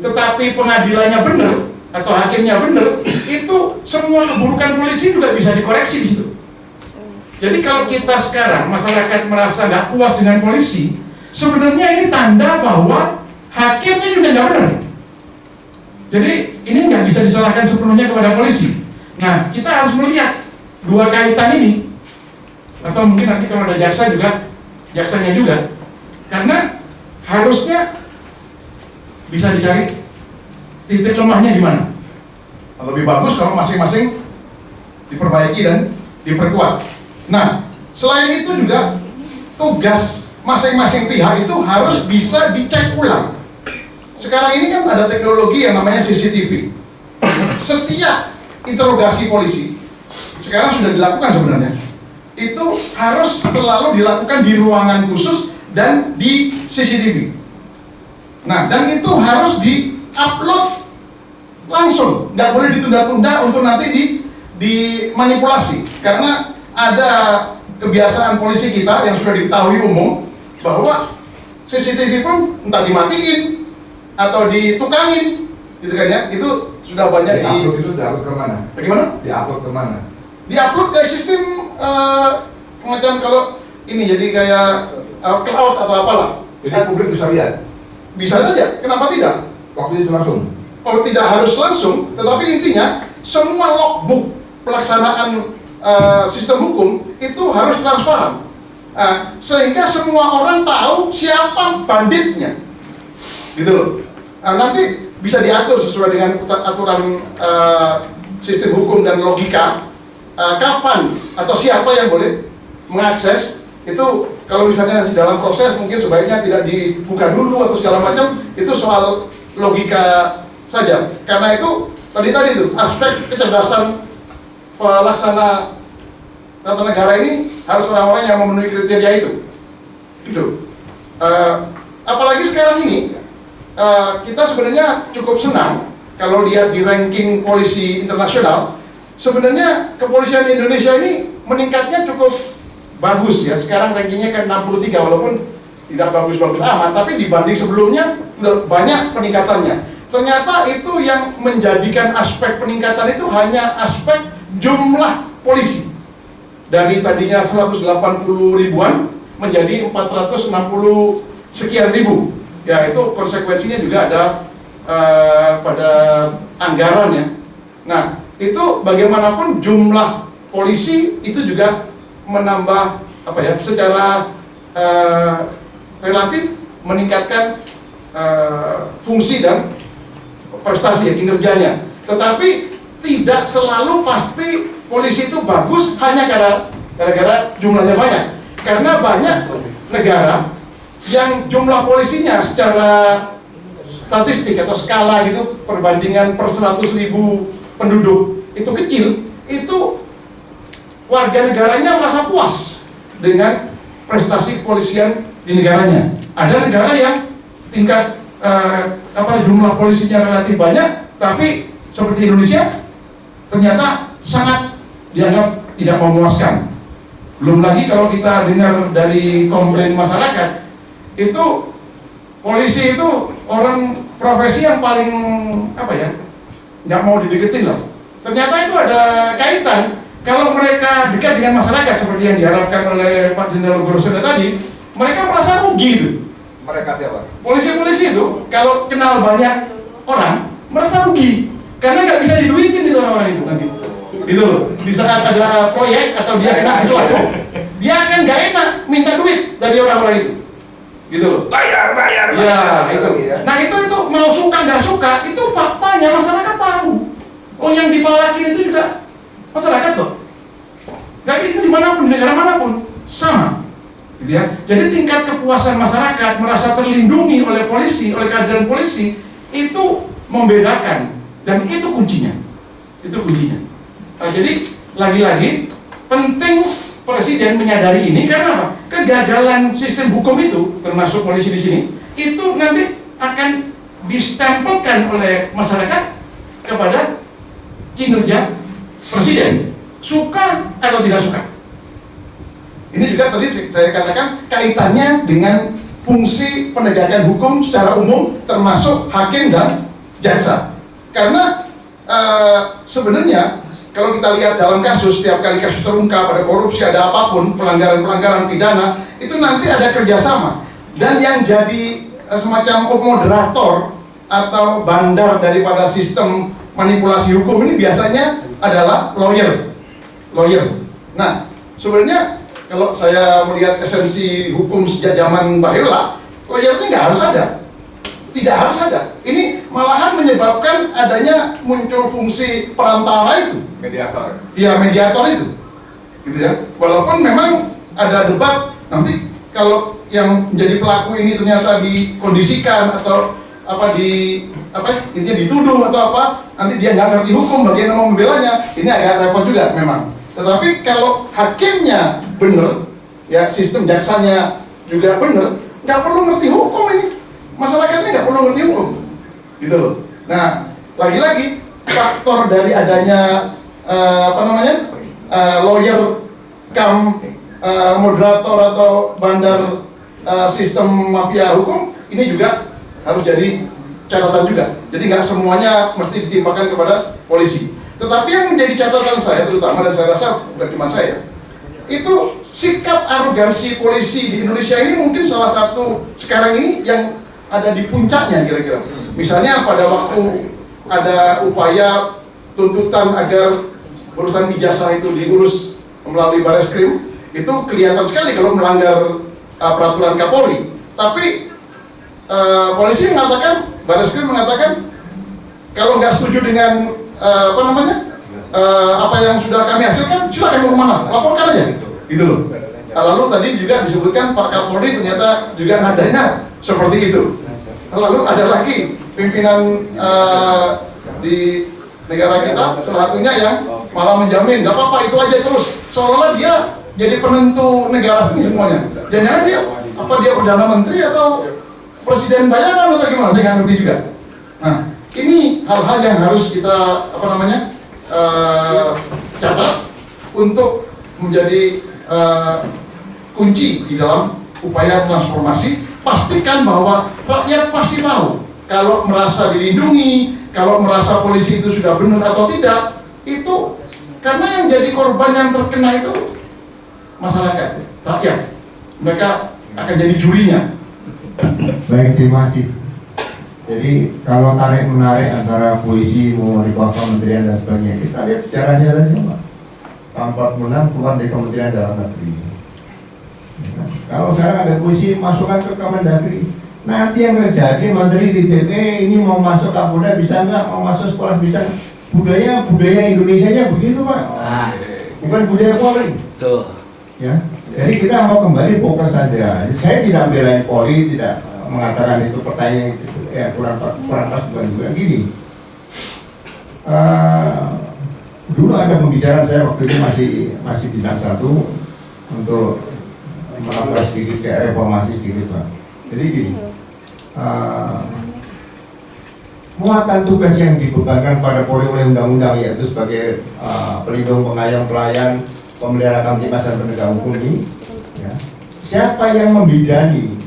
Speaker 8: tetapi pengadilannya benar atau hakimnya benar, itu semua keburukan polisi juga bisa dikoreksi di situ. Jadi kalau kita sekarang masyarakat merasa nggak puas dengan polisi, sebenarnya ini tanda bahwa hakimnya juga nggak benar. Jadi ini nggak bisa disalahkan sepenuhnya kepada polisi. Nah, kita harus melihat 2 kaitan ini, atau mungkin nanti kalau ada jaksa juga, jaksanya juga, karena harusnya bisa dicari titik lemahnya di mana. Lebih bagus kalau masing-masing diperbaiki dan diperkuat. Nah, selain itu juga tugas masing-masing pihak itu harus bisa dicek ulang. Sekarang ini kan ada teknologi yang namanya CCTV. Setiap interogasi polisi sekarang sudah dilakukan sebenarnya, itu harus selalu dilakukan di ruangan khusus dan di CCTV. Nah, dan itu harus di-upload langsung, nggak boleh ditunda-tunda untuk nanti dimanipulasi. Karena ada kebiasaan polisi kita yang sudah diketahui umum, bahwa CCTV pun entah dimatiin atau ditukangin, gitu kan ya. Itu sudah banyak
Speaker 2: diupload kemana?
Speaker 8: Bagaimana?
Speaker 2: Diupload kemana?
Speaker 8: Diupload ke sistem macam kalau ini jadi kayak cloud atau apalah.
Speaker 2: Jadi publik bisa lihat?
Speaker 8: Bisa saja, kenapa tidak?
Speaker 2: Waktu itu langsung?
Speaker 8: Kalau tidak harus langsung, tetapi intinya semua logbook pelaksanaan sistem hukum itu harus transparan, sehingga semua orang tahu siapa banditnya, gitu loh. Nanti bisa diatur sesuai dengan aturan sistem hukum dan logika, kapan atau siapa yang boleh mengakses itu. Kalau misalnya dalam proses mungkin sebaiknya tidak dibuka dulu atau segala macam, itu soal logika saja. Karena itu tadi itu aspek kecerdasan pelaksana tata negara ini harus orang-orang yang memenuhi kriteria itu, gitu. Apalagi sekarang ini kita sebenarnya cukup senang kalau lihat di ranking polisi internasional. Sebenarnya kepolisian Indonesia ini meningkatnya cukup bagus, ya. Sekarang rankingnya ke 63, walaupun tidak bagus-bagus amat, tapi dibanding sebelumnya sudah banyak peningkatannya. ternyata itu yang menjadikan aspek peningkatan itu hanya aspek jumlah polisi. Dari tadinya 180 ribuan menjadi 460 sekian ribu. Ya, itu konsekuensinya juga ada pada anggarannya. Nah, itu bagaimanapun jumlah polisi itu juga menambah secara relatif meningkatkan fungsi dan prestasi kinerjanya. Tetapi tidak selalu pasti polisi itu bagus hanya gara-gara jumlahnya banyak. Karena banyak negara yang jumlah polisinya secara statistik atau skala gitu, perbandingan per 100.000 penduduk itu kecil, itu warga negaranya merasa puas dengan prestasi kepolisian di negaranya. Ada negara yang tingkat jumlah polisinya relatif banyak, tapi seperti Indonesia ternyata sangat dianggap tidak memuaskan. Belum lagi kalau kita dengar dari komplain masyarakat, itu polisi itu orang profesi yang paling nggak mau dideketin lah. Ternyata itu ada kaitan. Kalau mereka dekat dengan masyarakat seperti yang diharapkan oleh Pak Jenderal Groseda tadi, mereka merasa rugi itu.
Speaker 2: Mereka siapa?
Speaker 8: Polisi-polisi itu kalau kenal banyak orang merasa rugi karena nggak bisa diduitin itu orang itu nanti. Gitu loh. Di saat ada proyek atau dia kena sesuatu, dia akan nggak enak minta duit dari orang-orang itu. Gitu loh. Bayar. Ya, itu. Nah, itu mau suka nggak suka, itu faktanya masyarakat tahu. Oh, yang dipalakin itu juga masyarakat loh. Nggak itu dimanapun, di negara manapun sama. Gitu ya. Jadi tingkat kepuasan masyarakat merasa terlindungi oleh polisi, oleh kehadiran polisi itu membedakan, dan itu kuncinya. Itu kuncinya. Nah, jadi lagi-lagi penting Presiden menyadari ini karena apa? Kegagalan sistem hukum itu, termasuk polisi di sini, itu nanti akan distempelkan oleh masyarakat kepada kinerja Presiden, suka atau tidak suka. Ini juga tadi saya katakan kaitannya dengan fungsi penegakan hukum secara umum, termasuk hakim dan jaksa. Karena sebenarnya kalau kita lihat dalam kasus, setiap kali kasus terungkap, ada korupsi, ada apapun, pelanggaran-pelanggaran pidana, itu nanti ada kerjasama. Dan yang jadi semacam moderator atau bandar daripada sistem manipulasi hukum ini biasanya adalah lawyer. Nah, sebenarnya kalau saya melihat esensi hukum sejak zaman Mbak Hela, lawyer itu nggak harus ada. Tidak harus ada. Ini malahan menyebabkan adanya muncul fungsi perantara itu.
Speaker 2: Mediator.
Speaker 8: Iya, mediator itu. Gitu ya. Walaupun memang ada debat nanti kalau yang menjadi pelaku ini ternyata dikondisikan atau intinya dituduh atau apa, nanti dia nggak ngerti hukum, bagaimana mau membelanya, ini agak repot juga memang. Tetapi kalau hakimnya benar, ya sistem jaksanya juga benar, nggak perlu ngerti hukum ini. Masyarakatnya nggak perlu ngerti hukum, gitu loh. Nah, lagi-lagi faktor dari adanya lawyer kam moderator atau bandar sistem mafia hukum ini juga harus jadi catatan juga. Jadi nggak semuanya mesti ditimpakan kepada polisi. Tetapi yang menjadi catatan saya terutama, dan saya rasa bukan cuma saya, itu sikap arogansi polisi di Indonesia ini mungkin salah satu sekarang ini yang ada di puncaknya kira-kira. Misalnya pada waktu ada upaya tuntutan agar urusan ijazah itu diurus melalui Bareskrim, itu kelihatan sekali kalau melanggar peraturan Kapolri. Tapi polisi mengatakan, Bareskrim mengatakan kalau nggak setuju dengan apa yang sudah kami hasilkan, silakan mau kemana, laporkan aja, gitu loh. Lalu tadi juga disebutkan Pak Kapolri ternyata juga nadanya seperti itu. Lalu ada lagi pimpinan di negara kita, salah satunya yang malah menjamin nggak apa-apa itu aja terus, seolah-olah dia jadi penentu negara ini semuanya. Jangan dia perdana menteri atau presiden bayangan atau gimana, saya nggak ngerti juga. Nah, ini hal-hal yang harus kita catat untuk menjadi kunci di dalam upaya transformasi. Pastikan bahwa rakyat pasti tahu kalau merasa dilindungi, kalau merasa polisi itu sudah benar atau tidak, itu karena yang jadi korban yang terkena itu masyarakat, rakyat. Mereka akan jadi jurinya.
Speaker 6: Baik, terima kasih. Jadi kalau tarik menarik antara polisi mau di bawah kementerian dan sebagainya, kita lihat sejarahnya tadi Pak. Tahun 46 keluar dari Kementerian Dalam Negeri. Ya kan? Kalau sekarang ada polisi masukkan ke Kemendagri, nanti yang terjadi menteri TTP ini mau masuk Kapolda bisa nggak, mau masuk sekolah bisa nggak? budaya Indonesia-nya begitu Pak. Bukan budaya Polri.
Speaker 4: Tuh.
Speaker 6: Ya. Jadi kita mau kembali fokus saja. Saya tidak belain Polri, tidak mengatakan itu pertanyaan itu ya kurang pas bukan juga gini. Dulu ada pembicaraan saya waktu itu masih bintang 1 untuk melakukan sedikit kayak reformasi sedikit Pak. Jadi gini, muatan tugas yang dibebankan pada Polri oleh undang-undang yaitu sebagai pelindung, pengayom, pelayan, pemelihara kamtipmas dan penegak hukum ini, ya, siapa yang membidani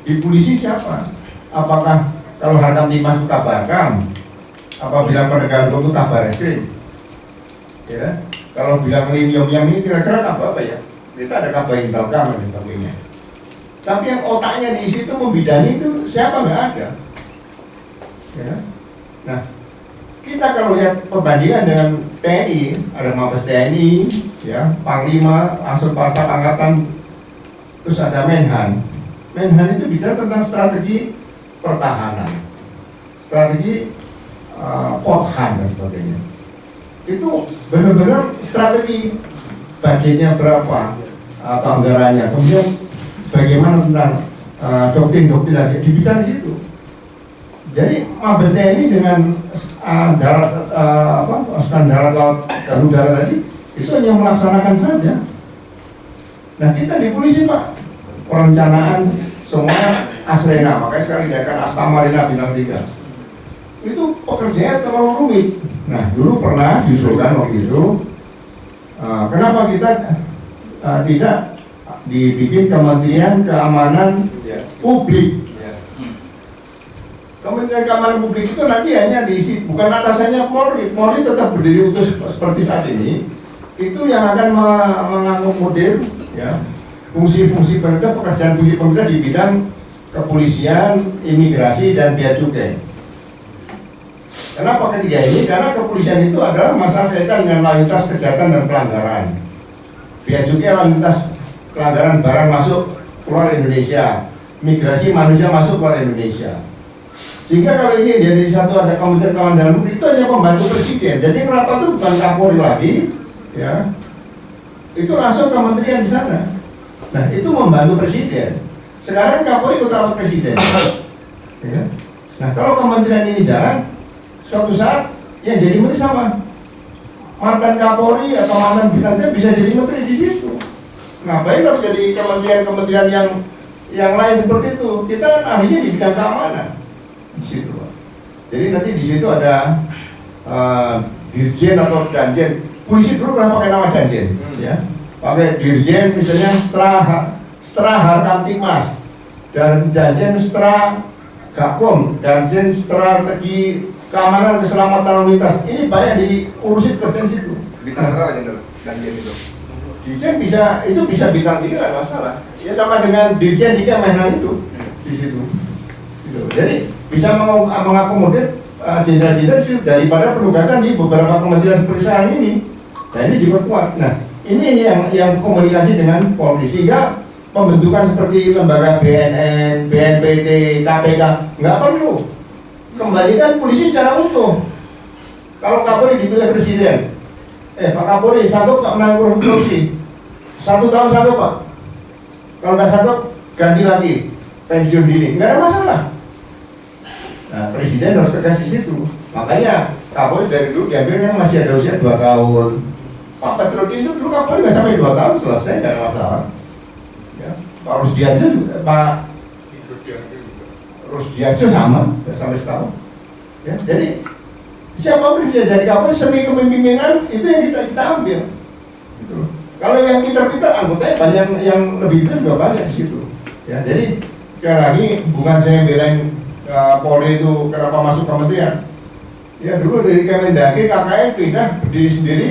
Speaker 6: di polisi siapa? Apakah kalau Harkamtipmas itu kabarkam? Apa bilang penegak hukum itu kabar eskrim? Ya, kalau bilang linium yang ini kira-kira apa ya? Kita ada kabar intelkam dan sebagainya. Tapi yang otaknya di situ membidani itu siapa nggak ada? Ya. Nah, kita kalau lihat perbandingan dengan TNI, ada Mabes TNI, ya, Panglima, langsung Pastaf Angkatan, terus ada Menhan. Menhan itu bicara tentang strategi pertahanan, strategi Polhan dan sebagainya. Itu benar-benar strategi, budgetnya berapa atau anggarannya, kemudian bagaimana tentang doktrin-doktrin dibicara di situ. Jadi Mabes TNI dengan pasukan darat, laut, dan udara tadi itu hanya melaksanakan saja. Nah kita di polisi Pak, perencanaan semuanya asrena, makanya sekarang diadakan Asta Marina bintang 3. Itu pekerjaan terlalu rumit. Nah dulu pernah diusulkan waktu itu, kenapa kita tidak dibikin Kementerian Keamanan Publik. Kementerian Keamanan Publik itu nanti hanya diisi, bukan atasannya Polri. Polri tetap berdiri utuh seperti saat ini. Itu yang akan mengakomodir ya fungsi-fungsi pemerintah, pekerjaan fungsi pemerintah di bidang kepolisian, imigrasi, dan bea cukai. Kenapa ketiga ini? Karena kepolisian itu adalah masalah kaitan dengan lalu lintas kejahatan dan pelanggaran. Bea cukai lalu lintas pelanggaran barang masuk keluar Indonesia, migrasi manusia masuk keluar Indonesia. Sehingga kalau ini dari satu ada Kementerian Keuangan Dalam Negeri itu hanya pembantu presiden. Jadi kenapa itu bukan Kapolri lagi, ya? Itu langsung kementerian di sana. Nah itu membantu presiden. Sekarang Kapolri ikut rapat presiden. Ya. Nah kalau kementerian ini jarang, suatu saat yang jadi menteri sama. Mantan Kapolri atau mantan bintangnya bisa jadi menteri di situ. Ngapain harus jadi kementerian yang lain seperti itu? Kita kan ahlinya di bidang keamanan. Di situ, Pak. Jadi nanti di situ ada dirjen atau danjen. Polisi dulu pernah pakai nama danjen, ya. Pakai dirjen misalnya setelah Harkamtipmas dan danjen setelah Gakom, danjen strategi keamanan keselamatan lalu lintas. Ini banyak diurusin kerjaan situ.
Speaker 2: Bintang berapa danjen itu?
Speaker 6: Dirjen bisa bintang 3 nggak masalah. Ya sama dengan dirjen 3 Menhan itu di situ. Gitu. Jadi bisa mengakomodir jenderal-jenderal daripada penugasan di beberapa kementerian seperti sekarang ini. Nah ini diperkuat. Nah ini yang komunikasi dengan Polri sehingga pembentukan seperti lembaga BNN, BNPT, KPK nggak perlu. Kembalikan polisi secara utuh. Kalau Kapolri dipilih presiden, Pak Kapolri sanggup nggak menangani korupsi? 1 tahun sanggup Pak. Kalau nggak sanggup ganti lagi pensiun dini, nggak ada masalah. Nah, presiden harus tegas di situ. Makanya Kapolri dari dulu diambilnya masih ada usia 2 tahun. Pak Petrodi itu dulu Kapolri nggak sampai 2 tahun selesai, nggak ada masalah. Ya, Pak Rusdiaja juga, Pak Rusdiaja sama, nggak sampai setahun. Ya, jadi siapapun bisa jadi Kapolri, seni kepemimpinan itu yang kita ambil. Gitu. Kalau yang pintar-pintar anggotanya banyak, yang lebih pintar juga banyak di situ. Ya, jadi sekali lagi bukan saya belain Polri itu kenapa masuk kementerian? Ya dulu dari Kemendagri KKN pindah berdiri sendiri,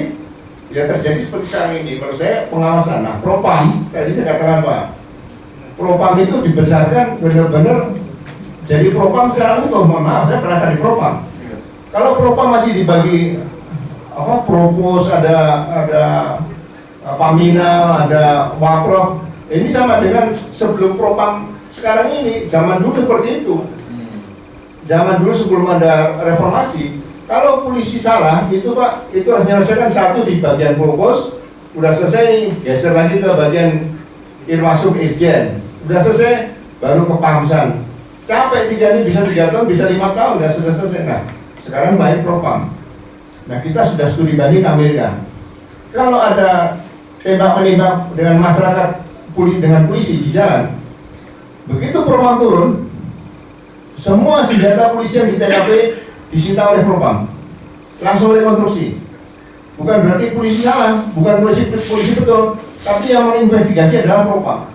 Speaker 6: ya terjadi seperti sekarang ini. Menurut saya pengawasan. Nah, Propam tadi saya katakan Pak, Propam itu dibesarkan benar-benar jadi Propam secara utuh. Mohon maaf, saya pernah di Propam. Kalau Propam masih dibagi propos, ada Paminal, ada Waprop, ini sama dengan sebelum Propam sekarang ini. Zaman dulu seperti itu. Zaman dulu sebelum ada reformasi, kalau polisi salah itu Pak, itu harus menyelesaikan satu di bagian propos, udah selesai nih, geser lagi ke bagian Irwasum Irjen, udah selesai, baru ke Pamsan. Capek 3 ini bisa 3 tahun, bisa 5 tahun, udah selesai. Nah, sekarang baik Propam. Nah, kita sudah studi banding ke Amerika. Kalau ada tembak-menembak dengan masyarakat dengan polisi di jalan, begitu Propam turun, semua senjata polisi yang di TKP disita oleh Propam, langsung rekonstruksi. Bukan berarti polisi salah, bukan polisi betul, tapi yang menginvestigasi adalah Propam.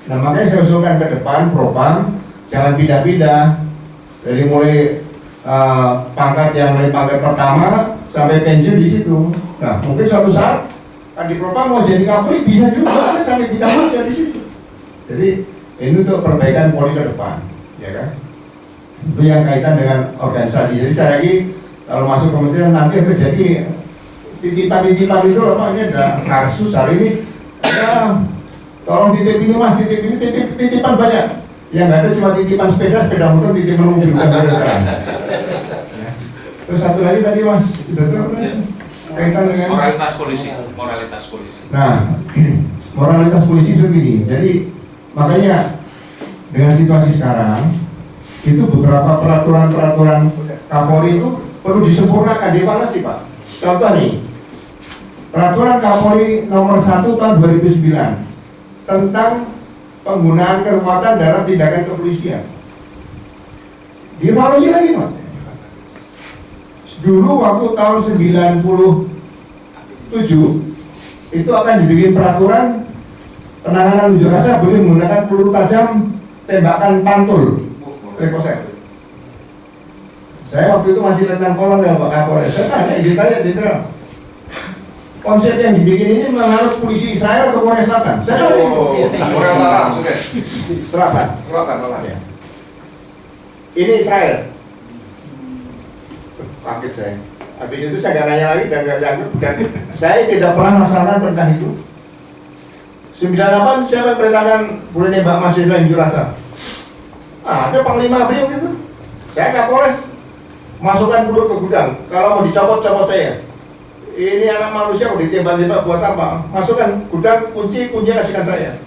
Speaker 6: Nah, makanya saya usulkan ke depan Propam jangan pindah-pindah dari mulai pangkat yang mulai pangkat pertama sampai pensiun di situ. Nah, mungkin suatu saat di Propam mau jadi Kapolri bisa juga sampai ditambah di situ. Jadi ini untuk perbaikan Polri ke depan. Ya kan? Itu yang kaitan dengan organisasi. Jadi sekali lagi kalau masuk kementerian nanti terjadi titipan-titipan itu loh Pak, ini ada kasus hari ini ya, tolong titip ini Mas, titip ini, titipan banyak. Yang nggak ada cuma titipan sepeda motor, titipan mobil bukan sekarang. Ya. Terus satu lagi tadi Mas, kaitan dengan
Speaker 7: moralitas polisi.
Speaker 6: Nah, moralitas polisi itu begini. Jadi makanya dengan situasi sekarang itu beberapa peraturan Kapolri itu perlu disempurnakan, dievaluasi Pak. Contoh nih, peraturan Kapolri nomor 1 tahun 2009 tentang penggunaan kekuatan dalam tindakan kepolisian. Dievaluasi lagi Mas. Dulu waktu tahun 97 itu akan dibikin peraturan penanganan unjuk rasa boleh menggunakan peluru tajam tembakan pantul rekoset. Saya waktu itu masih letnan kolonel Pak Kapolres. Saya tanya jenderal, konsep yang dibikin ini menganut polisi Israel atau Korea Selatan? Saya
Speaker 7: Korea
Speaker 6: Selatan. Ya. Ini Israel. Kaget saya. Habis itu saya nggak nanya lagi dan nggak jangkut. Dan saya tidak pernah melaksanakan perintah itu. 98 siapa yang perintahkan boleh nembak mahasiswa unjuk rasa? Ada Panglima Beliau gitu. Saya Kapolres, masukkan peluru ke gudang. Kalau mau dicopot saya. Ini anak manusia mau ditembak-tembak buat apa? Masukkan gudang, kunci kasihkan saya.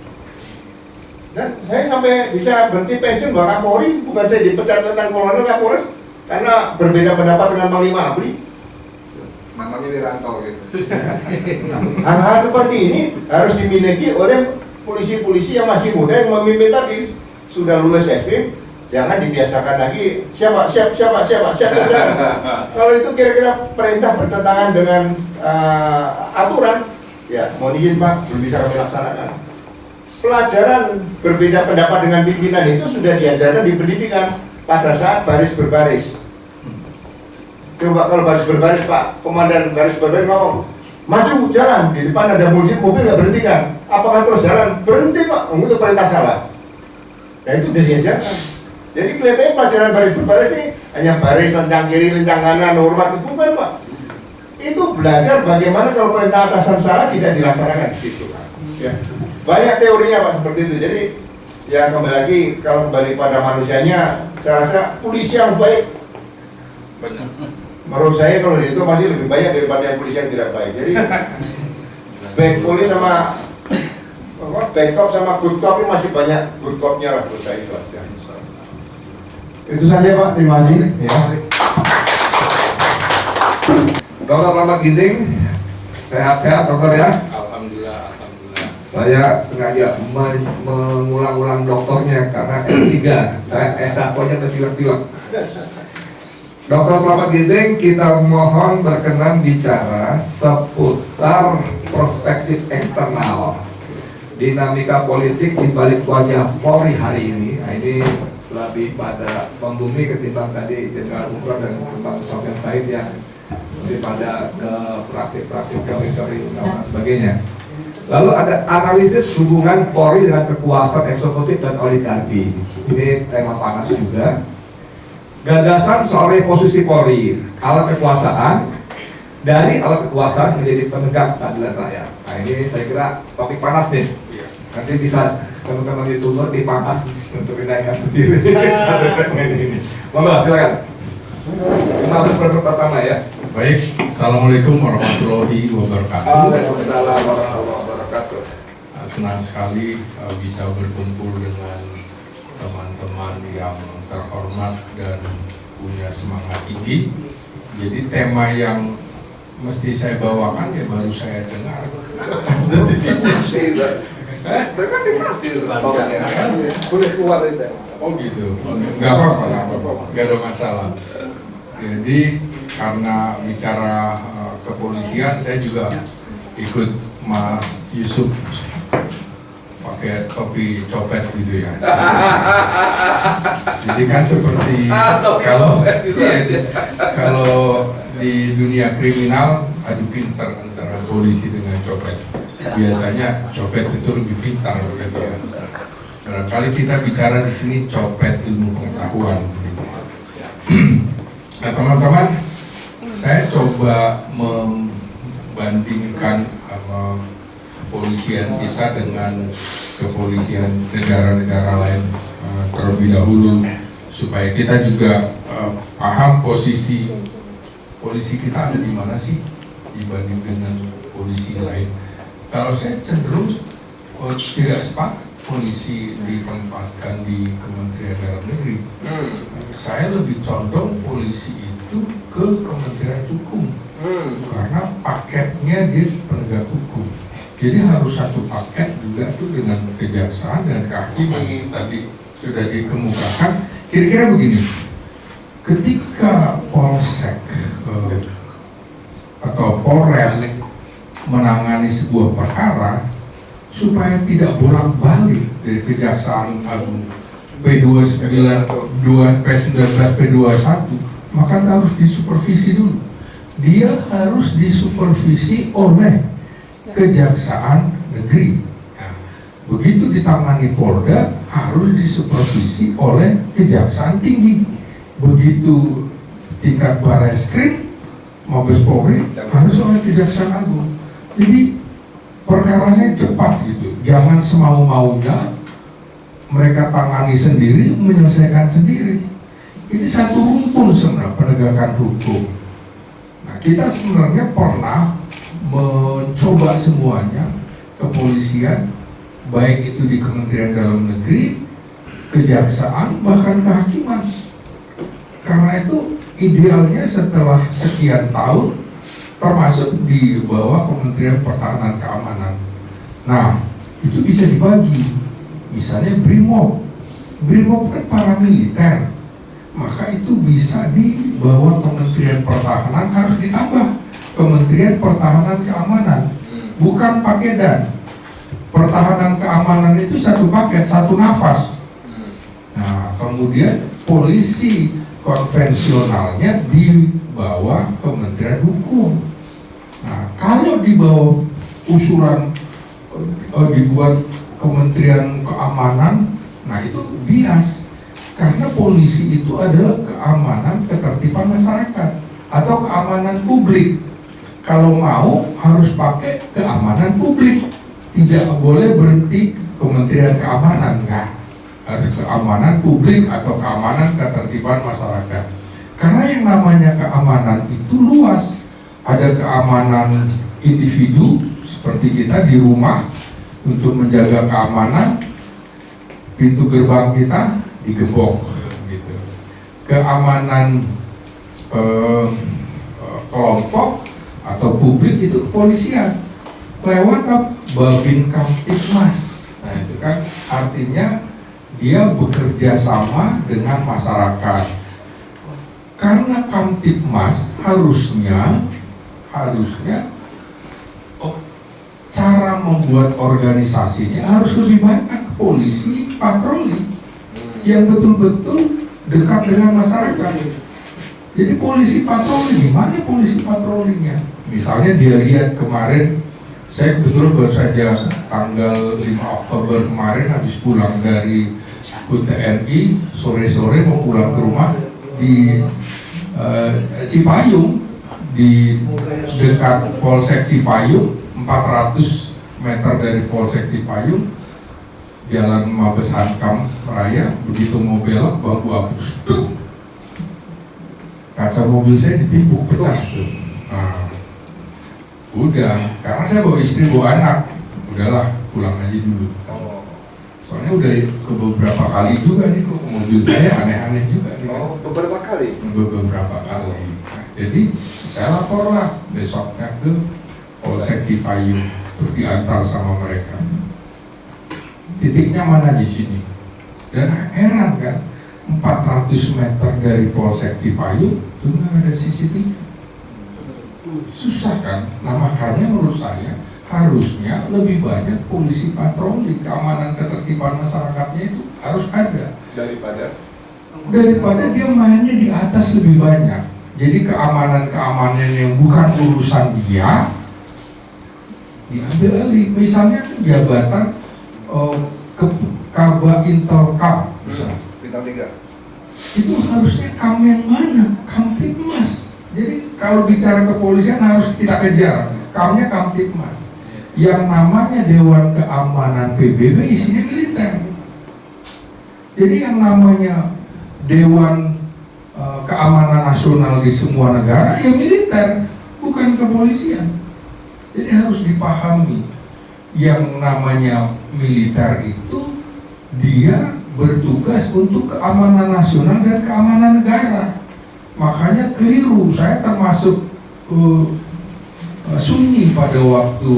Speaker 6: Dan saya sampai bisa berhenti pensiun Pak Kapolri, bukan saya dipecat tentang kolonel Kapolres karena berbeda pendapat dengan Panglima Abri.
Speaker 2: Namanya Wiranto gitu.
Speaker 6: Hal-hal seperti ini harus dimiliki oleh polisi-polisi yang masih muda yang memimpin tadi. Sudah lulus SP, jangan dibiasakan lagi siapa. Kalau itu kira-kira perintah bertentangan dengan aturan, ya mohon izin Pak, belum bisa kami laksanakan. Pelajaran berbeda pendapat dengan pimpinan itu sudah diajarkan di pendidikan pada saat baris berbaris. Coba kalau baris berbaris Pak, komandan baris berbaris ngomong, maju jalan, di depan ada mobil nggak berhentikan. Apakah terus jalan? Berhenti Pak, itu perintah salah. Nah itu sudah diajarkan. Jadi kelihatannya pelajaran baris berbaris ini hanya baris lencang kiri, lencang kanan, hormat, itu bukan Pak. Itu belajar bagaimana kalau perintah atasan salah tidak dilaksanakan di situ. Ya. Banyak teorinya Pak seperti itu. Jadi ya kembali lagi kalau kembali pada manusianya, saya rasa polisi yang baik.
Speaker 7: Benar.
Speaker 6: Menurut saya kalau itu masih lebih banyak daripada yang polisi yang tidak baik. Jadi baik polisi sama bad cop sama good cop ini masih banyak good copnya lah menurut saya itu aja. Itu saja Pak, terima kasih. Ya.
Speaker 2: Dr. Rahmat Ginting, sehat-sehat dokter ya.
Speaker 7: Alhamdulillah.
Speaker 2: Saya sengaja mengulang-ulang dokternya karena S3, saya S1-nya terpilek-pilek. Dr. Slamet Ginting, kita mohon berkenan bicara seputar perspektif eksternal dinamika politik di balik wajah Polri hari ini. Nah, ini lebih pada membumi ketimbang tadi Jenderal Umroh dan Bang Sofyan Said yang lebih pada ke praktik-praktik teori-teori undang-undang dan sebagainya. Lalu ada analisis hubungan Polri dengan kekuasaan eksekutif dan oligarki. Ini tema panas juga. Gagasan soal reposisi Polri, alat kekuasaan, dari alat kekuasaan menjadi penegak keadilan rakyat. Nah ini saya kira topik panas nih. Nanti bisa teman-teman YouTuber dipangkas untuk dinaikkan sendiri. Ini. Monggo silakan. 15 pertama ya.
Speaker 9: Baik, Assalamualaikum warahmatullahi wabarakatuh.
Speaker 2: Waalaikumsalam warahmatullahi wabarakatuh.
Speaker 9: Senang sekali bisa berkumpul dengan teman-teman yang terhormat dan punya semangat tinggi. Jadi tema yang mesti saya bawakan ya baru saya dengar.
Speaker 2: Mereka dikasih
Speaker 5: Boleh keluar dari tema.
Speaker 9: Oh gitu, nggak apa-apa, nggak ada masalah. Jadi karena bicara kepolisian, saya juga ikut Mas Yusuf pakai topi copet gitu ya. Jadi kan seperti kalau di dunia kriminal adu pintar antara polisi dengan copet. Biasanya copet itu lebih pintar gitu ya. Barangkali kita bicara di sini copet ilmu pengetahuan. Gitu. Nah teman-teman, saya coba membandingkan kepolisian kita dengan kepolisian negara-negara lain terlebih dahulu supaya kita juga paham posisi polisi kita ada di mana sih dibanding dengan polisi lain. Kalau saya cenderung tidak sepakat polisi ditempatkan di Kementerian Dalam Negeri. Saya lebih condong polisi itu ke Kementerian Hukum karena paketnya dia penegak hukum. Jadi harus satu paket juga tuh dengan kejaksaan dan kehakiman tadi sudah dikemukakan. Kira-kira begini, ketika Polsek atau Polres menangani sebuah perkara supaya tidak bolak-balik dari Kejaksaan Agung P29, P19, P21, maka harus disupervisi dulu. Dia harus disupervisi oleh Kejaksaan Negeri. Nah, begitu ditangani Polda, harus disupervisi oleh Kejaksaan Tinggi. Begitu tingkat Bareskrim, Mabes Polri, harus oleh Kejaksaan Agung. Jadi perkaranya cepat gitu, jangan semau-maunya mereka tangani sendiri, menyelesaikan sendiri. Ini satu rumpun sebenarnya penegakan hukum. Nah kita sebenarnya pernah mencoba semuanya, kepolisian, baik itu di Kementerian Dalam Negeri, kejaksaan, bahkan kehakiman. Karena itu idealnya setelah sekian tahun termasuk di bawah Kementerian Pertahanan Keamanan. Nah, itu bisa dibagi. Misalnya BRIMOB kan paramiliter, maka itu bisa di bawah Kementerian Pertahanan, harus ditambah Kementerian Pertahanan Keamanan, bukan paketan. Pertahanan keamanan itu satu paket, satu nafas. Nah, kemudian polisi konvensionalnya di bawah Kementerian Hukum. Nah, kalau di bawah usulan dibuat Kementerian Keamanan, nah itu bias. Karena polisi itu adalah keamanan, ketertiban masyarakat atau keamanan publik. Kalau mau harus pakai keamanan publik, tidak boleh berhenti Kementerian Keamanan, nah harus keamanan publik atau keamanan ketertiban masyarakat. Karena yang namanya keamanan itu luas. Ada keamanan individu seperti kita di rumah untuk menjaga keamanan, pintu gerbang kita digembok gitu. Keamanan kelompok atau publik itu kepolisian lewat Babin Kamtibmas. Nah itu kan artinya dia bekerja sama dengan masyarakat. Karena Kamtibmas harusnya cara membuat organisasinya harus lebih banyak polisi patroli yang betul-betul dekat dengan masyarakat. Jadi polisi patroli, gimana polisi patrolinya? Misalnya dia lihat kemarin, saya kebetulan baru saja tanggal 5 Oktober kemarin habis pulang dari HUT TNI, sore-sore mau pulang ke rumah di Cipayung, di dekat Polsek Cipayung, 400 meter dari Polsek Cipayung, Jalan Mabes Hankam Raya, begitu mau belok bangku hapus, kaca mobil saya ditimbuk pecah tuh. Nah, udah, karena saya bawa istri bawa anak, udahlah pulang aja dulu. Soalnya udah ke beberapa kali juga nih kok mobil saya aneh-aneh juga nih.
Speaker 2: Beberapa kali.
Speaker 9: Beberapa kali. Nah, jadi saya laporlah besoknya ke Polsek Cipayung terus diantar sama mereka. Titiknya mana di sini? Dan heran kan, 400 meter dari Polsek Cipayung itu nggak ada CCTV. Susah kan? Nah makanya menurut saya harusnya lebih banyak polisi patroli, keamanan ketertiban masyarakatnya itu harus ada daripada dia mainnya di atas lebih banyak. Jadi keamanan yang bukan urusan dia diambil alih. Misalnya jabatan Kaba Intelkam misalnya.
Speaker 2: Bintang 3.
Speaker 9: Itu harusnya kamu yang mana? Kamtibmas. Jadi kalau bicara kepolisian harus kita kejar. Kamunya Kamtibmas. Yang namanya Dewan Keamanan PBB isinya militer. Jadi yang namanya Dewan Keamanan Nasional di semua negara ya militer, bukan kepolisian. Jadi harus dipahami yang namanya militer itu dia bertugas untuk keamanan nasional dan keamanan negara. Makanya keliru, saya termasuk sunyi pada waktu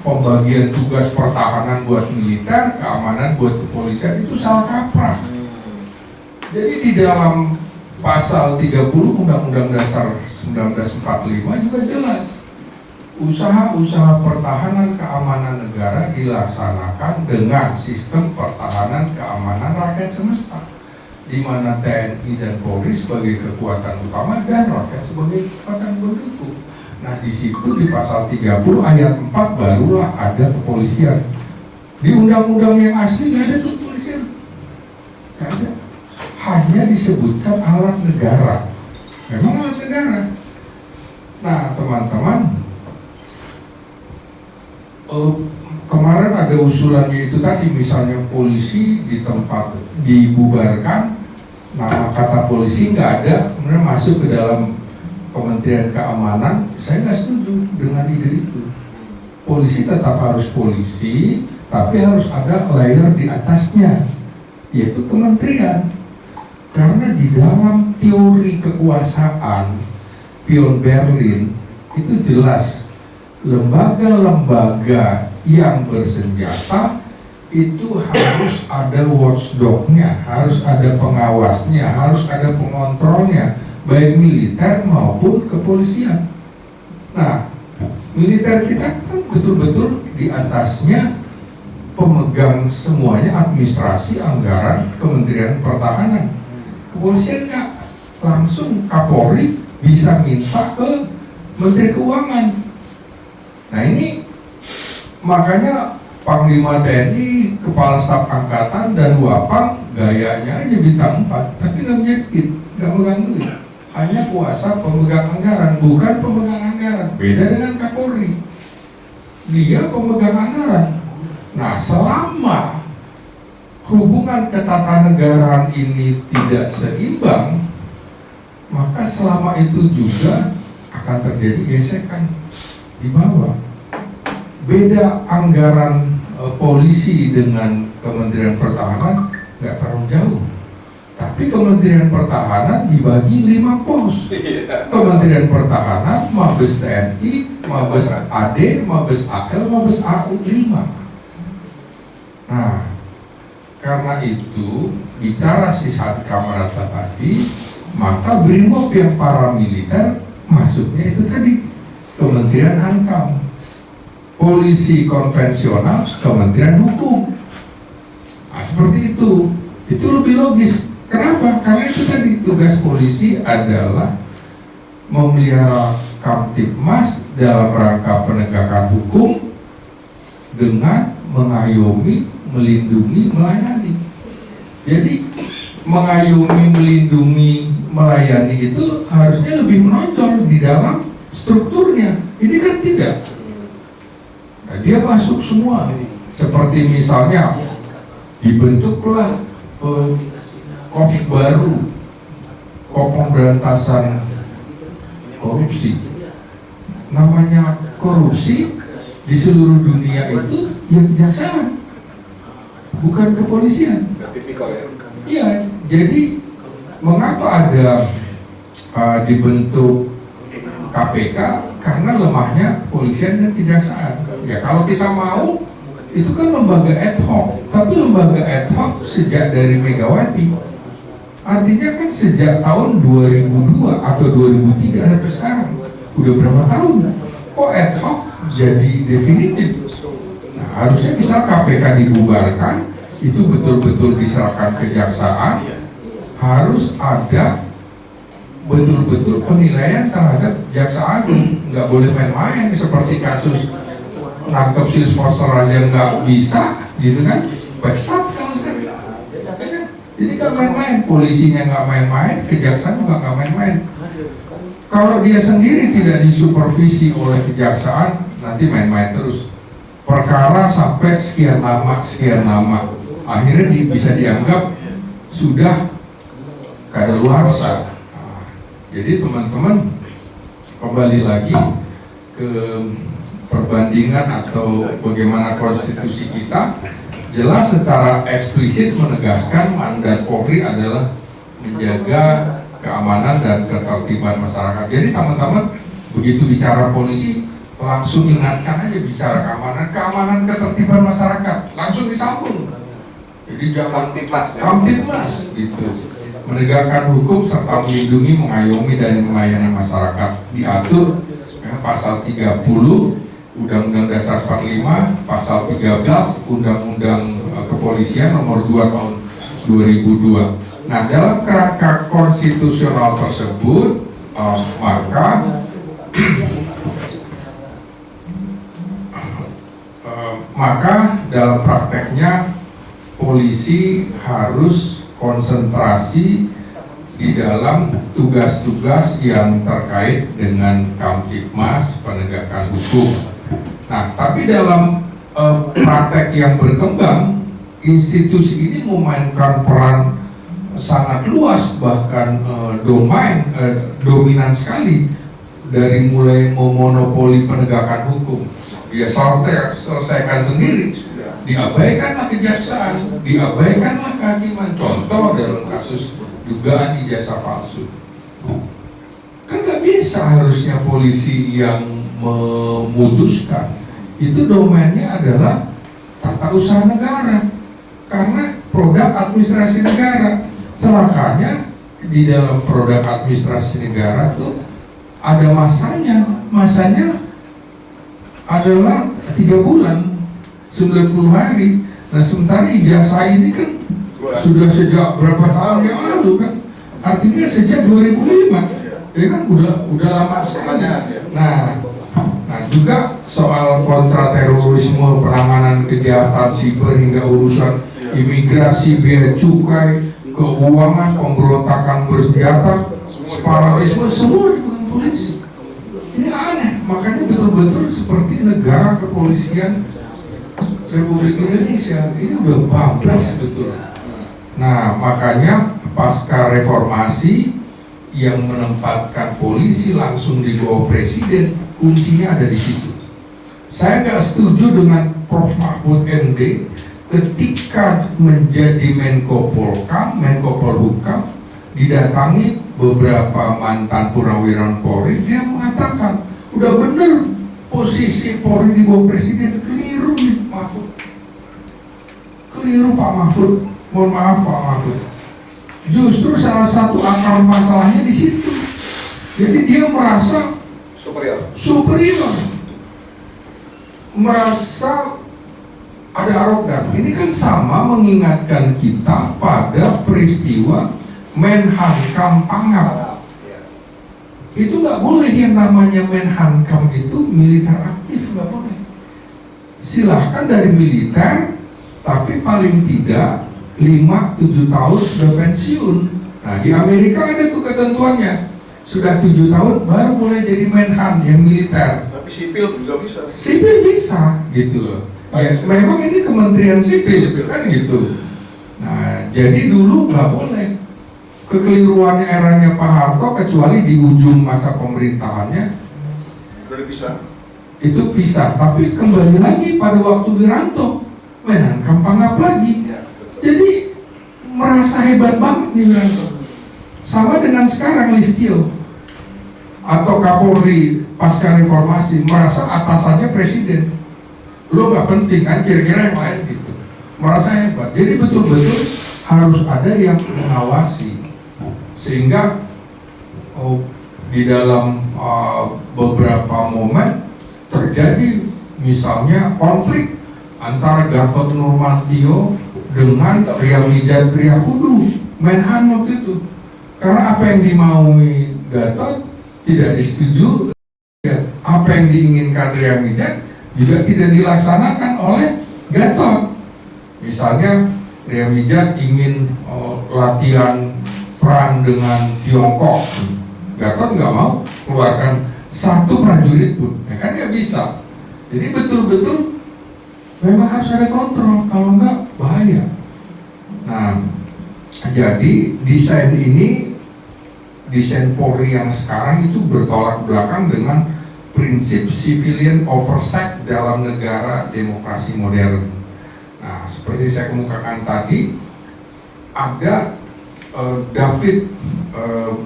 Speaker 9: pembagian tugas pertahanan buat militer, keamanan buat kepolisian itu salah kaprah. Jadi di dalam pasal 30 Undang-Undang Dasar 1945 juga jelas, usaha-usaha pertahanan keamanan negara dilaksanakan dengan sistem pertahanan keamanan rakyat semesta, di mana TNI dan Polri sebagai kekuatan utama dan rakyat sebagai kekuatan pendukung. Nah di situ di pasal 30 ayat 4 barulah ada kepolisian. Di undang-undang yang asli nggak ada kepolisian, nggak ada. Hanya disebutkan alat negara. Memang alat negara. Nah teman-teman, kemarin ada usulannya itu tadi, misalnya polisi di tempat dibubarkan, nama kata polisi nggak ada, kemudian masuk ke dalam Kementerian Keamanan. Saya nggak setuju dengan ide itu. Polisi tetap harus polisi, tapi harus ada layer di atasnya, yaitu kementerian. Karena di dalam teori kekuasaan Pion Berlin itu jelas, lembaga-lembaga yang bersenjata itu harus ada watchdog-nya, harus ada pengawasnya, harus ada pengontrolnya, baik militer maupun kepolisian. Nah, militer kita kan betul-betul di atasnya pemegang semuanya administrasi, anggaran, Kementerian Pertahanan. Kepolisian nggak, langsung Kapolri bisa minta ke Menteri Keuangan. Nah ini makanya Panglima TNI, Kepala Staf Angkatan dan Wapang gayanya aja bintang 4, tapi nggak punya duit, nggak megang duit, hanya kuasa pemegang anggaran, bukan pemegang anggaran. Beda dengan Kapolri, dia pemegang anggaran. Nah selama hubungan ketatanegaraan ini tidak seimbang, maka selama itu juga akan terjadi gesekan di bawah. Beda anggaran polisi dengan Kementerian Pertahanan nggak terlalu jauh, tapi Kementerian Pertahanan dibagi 5 pos. Kementerian Pertahanan, Mabes TNI, Mabes AD, Mabes AL, Mabes AU 5. Nah, karena itu bicara sisa Kamarata tadi, maka BRIMOB yang paramiliter masuknya itu tadi Kementerian Hankam. Polisi konvensional Kementerian Hukum. Nah, seperti itu. Itu lebih logis. Kenapa? Karena itu tadi tugas polisi adalah memelihara Kamtibmas dalam rangka penegakan hukum dengan mengayomi, melindungi, melayani. Jadi mengayomi, melindungi, melayani itu harusnya lebih menonjol di dalam strukturnya. Ini kan tidak. Nah, dia masuk semua. Seperti misalnya dibentuklah Korps baru, Korps Pemberantasan Korupsi. Namanya korupsi di seluruh dunia itu ya kejaksaan, bukan kepolisian. Iya, jadi mengapa ada dibentuk KPK? Karena lemahnya kepolisian dan kejaksaan. Ya kalau kita mau, itu kan lembaga ad hoc, tapi lembaga ad hoc sejak dari Megawati, artinya kan sejak tahun 2002 atau 2003 sampai sekarang, udah berapa tahun? Kok ad hoc jadi definitif? Nah, harusnya misal KPK dibubarkan, itu betul-betul diserahkan kejaksaan, harus ada betul-betul penilaian terhadap jaksa agung, nggak boleh main-main seperti kasus nangkep Silvoster aja nggak bisa, gitu kan? Pesat kalau sekarang. Jadi nggak main-main, polisinya nggak main-main, kejaksaan juga nggak main-main. Kalau dia sendiri tidak disupervisi oleh kejaksaan, nanti main-main terus. Perkara sampai sekian lama, akhirnya bisa dianggap sudah kadaluarsa. Jadi teman-teman kembali lagi ke perbandingan atau bagaimana konstitusi kita, jelas secara eksplisit menegaskan mandat Polri adalah menjaga keamanan dan ketertiban masyarakat. Jadi teman-teman begitu bicara polisi langsung ingatkan aja bicara keamanan ketertiban masyarakat, langsung disambung. Jadi jangan Kamtibmas gitu. Menegakkan hukum serta melindungi, mengayomi dan melayani masyarakat diatur pasal 30 Undang-Undang Dasar 45, pasal 13 Undang-Undang Kepolisian nomor 2 tahun 2002. Nah, dalam kerangka konstitusional tersebut maka dalam prakteknya polisi harus konsentrasi di dalam tugas-tugas yang terkait dengan Kamtibmas penegakan hukum. Nah, tapi dalam praktek yang berkembang, institusi ini memainkan peran sangat luas, bahkan dominan sekali, dari mulai memonopoli penegakan hukum. Dia selesaikan sendiri, diabaikanlah kejaksaan, diabaikanlah kehakiman. Contoh dalam kasus dugaan ijazah palsu, kan nggak bisa harusnya polisi yang memutuskan. Itu domainnya adalah tata usaha negara, karena produk administrasi negara. Celakanya di dalam produk administrasi negara tuh ada masanya adalah 3 bulan, 90 hari. Nah, sementara ijazah ini kan sudah sejak berapa tahun yang lalu kan, artinya sejak 2005, ya kan udah lama sekali. Nah juga soal kontraterorisme, penanganan kejahatan siber hingga urusan imigrasi, bea cukai, keuangan, pemberontakan bersenjata, separatisme, semua dipegang polisi. Ini aneh, makanya betul-betul seperti negara kepolisian Republik Indonesia ini udah bablas betul. Nah, makanya pasca reformasi yang menempatkan polisi langsung di bawah presiden, kuncinya ada di situ. Saya nggak setuju dengan Prof. Mahfud MD ketika menjadi Menko Polkam, Menko Polhukam, didatangi beberapa mantan purnawirawan Polri, dia mengatakan udah bener posisi Polri di bawah presiden. Keliru nih Mahfud, keliru Pak Mahfud, mohon maaf Pak Mahfud. Justru salah satu akar masalahnya di situ. Jadi dia merasa superior, merasa ada arogan. Ini kan sama mengingatkan kita pada peristiwa Menhankam Pangap. Itu nggak boleh yang namanya Menhankam itu militer aktif, nggak boleh. Silahkan dari militer, tapi paling tidak 5-7 tahun sudah pensiun. Nah di Amerika ada tuh ketentuannya, sudah 7 tahun baru boleh jadi menhan yang militer.
Speaker 3: Tapi sipil juga bisa.
Speaker 9: Sipil bisa, gitu loh. Ya, memang ini Kementerian Sipil kan gitu. Nah jadi dulu nggak boleh. Kekeliruannya eranya Pak Harto, kecuali di ujung masa pemerintahannya
Speaker 3: Udah bisa.
Speaker 9: itu bisa, tapi kembali lagi pada waktu Wiranto Menhankam Pangap lagi. Jadi merasa hebat banget nih Wiranto. Sama dengan sekarang Listio atau Kapolri pasca reformasi merasa atasannya presiden. Lo nggak penting kan, kira-kira yang lain gitu. Merasa hebat. Jadi betul-betul harus ada yang mengawasi. Sehingga di dalam beberapa momen terjadi misalnya konflik antara Gatot Nurmantio dengan Priamijat Triakudu, Menhan waktu itu. Karena apa yang dimaui Gatot tidak disetujui, apa yang diinginkan Priamijat juga tidak dilaksanakan oleh Gatot. Misalnya Priamijat ingin latihan perang dengan Tiongkok, Gatot nggak mau keluarkan satu prajurit pun, ya kan nggak bisa. Jadi betul-betul memang harus ada kontrol, kalau nggak bahaya. Nah, jadi desain ini, desain Polri yang sekarang itu bertolak belakang dengan prinsip civilian oversight dalam negara demokrasi modern. Nah, seperti saya kemukakan tadi, ada David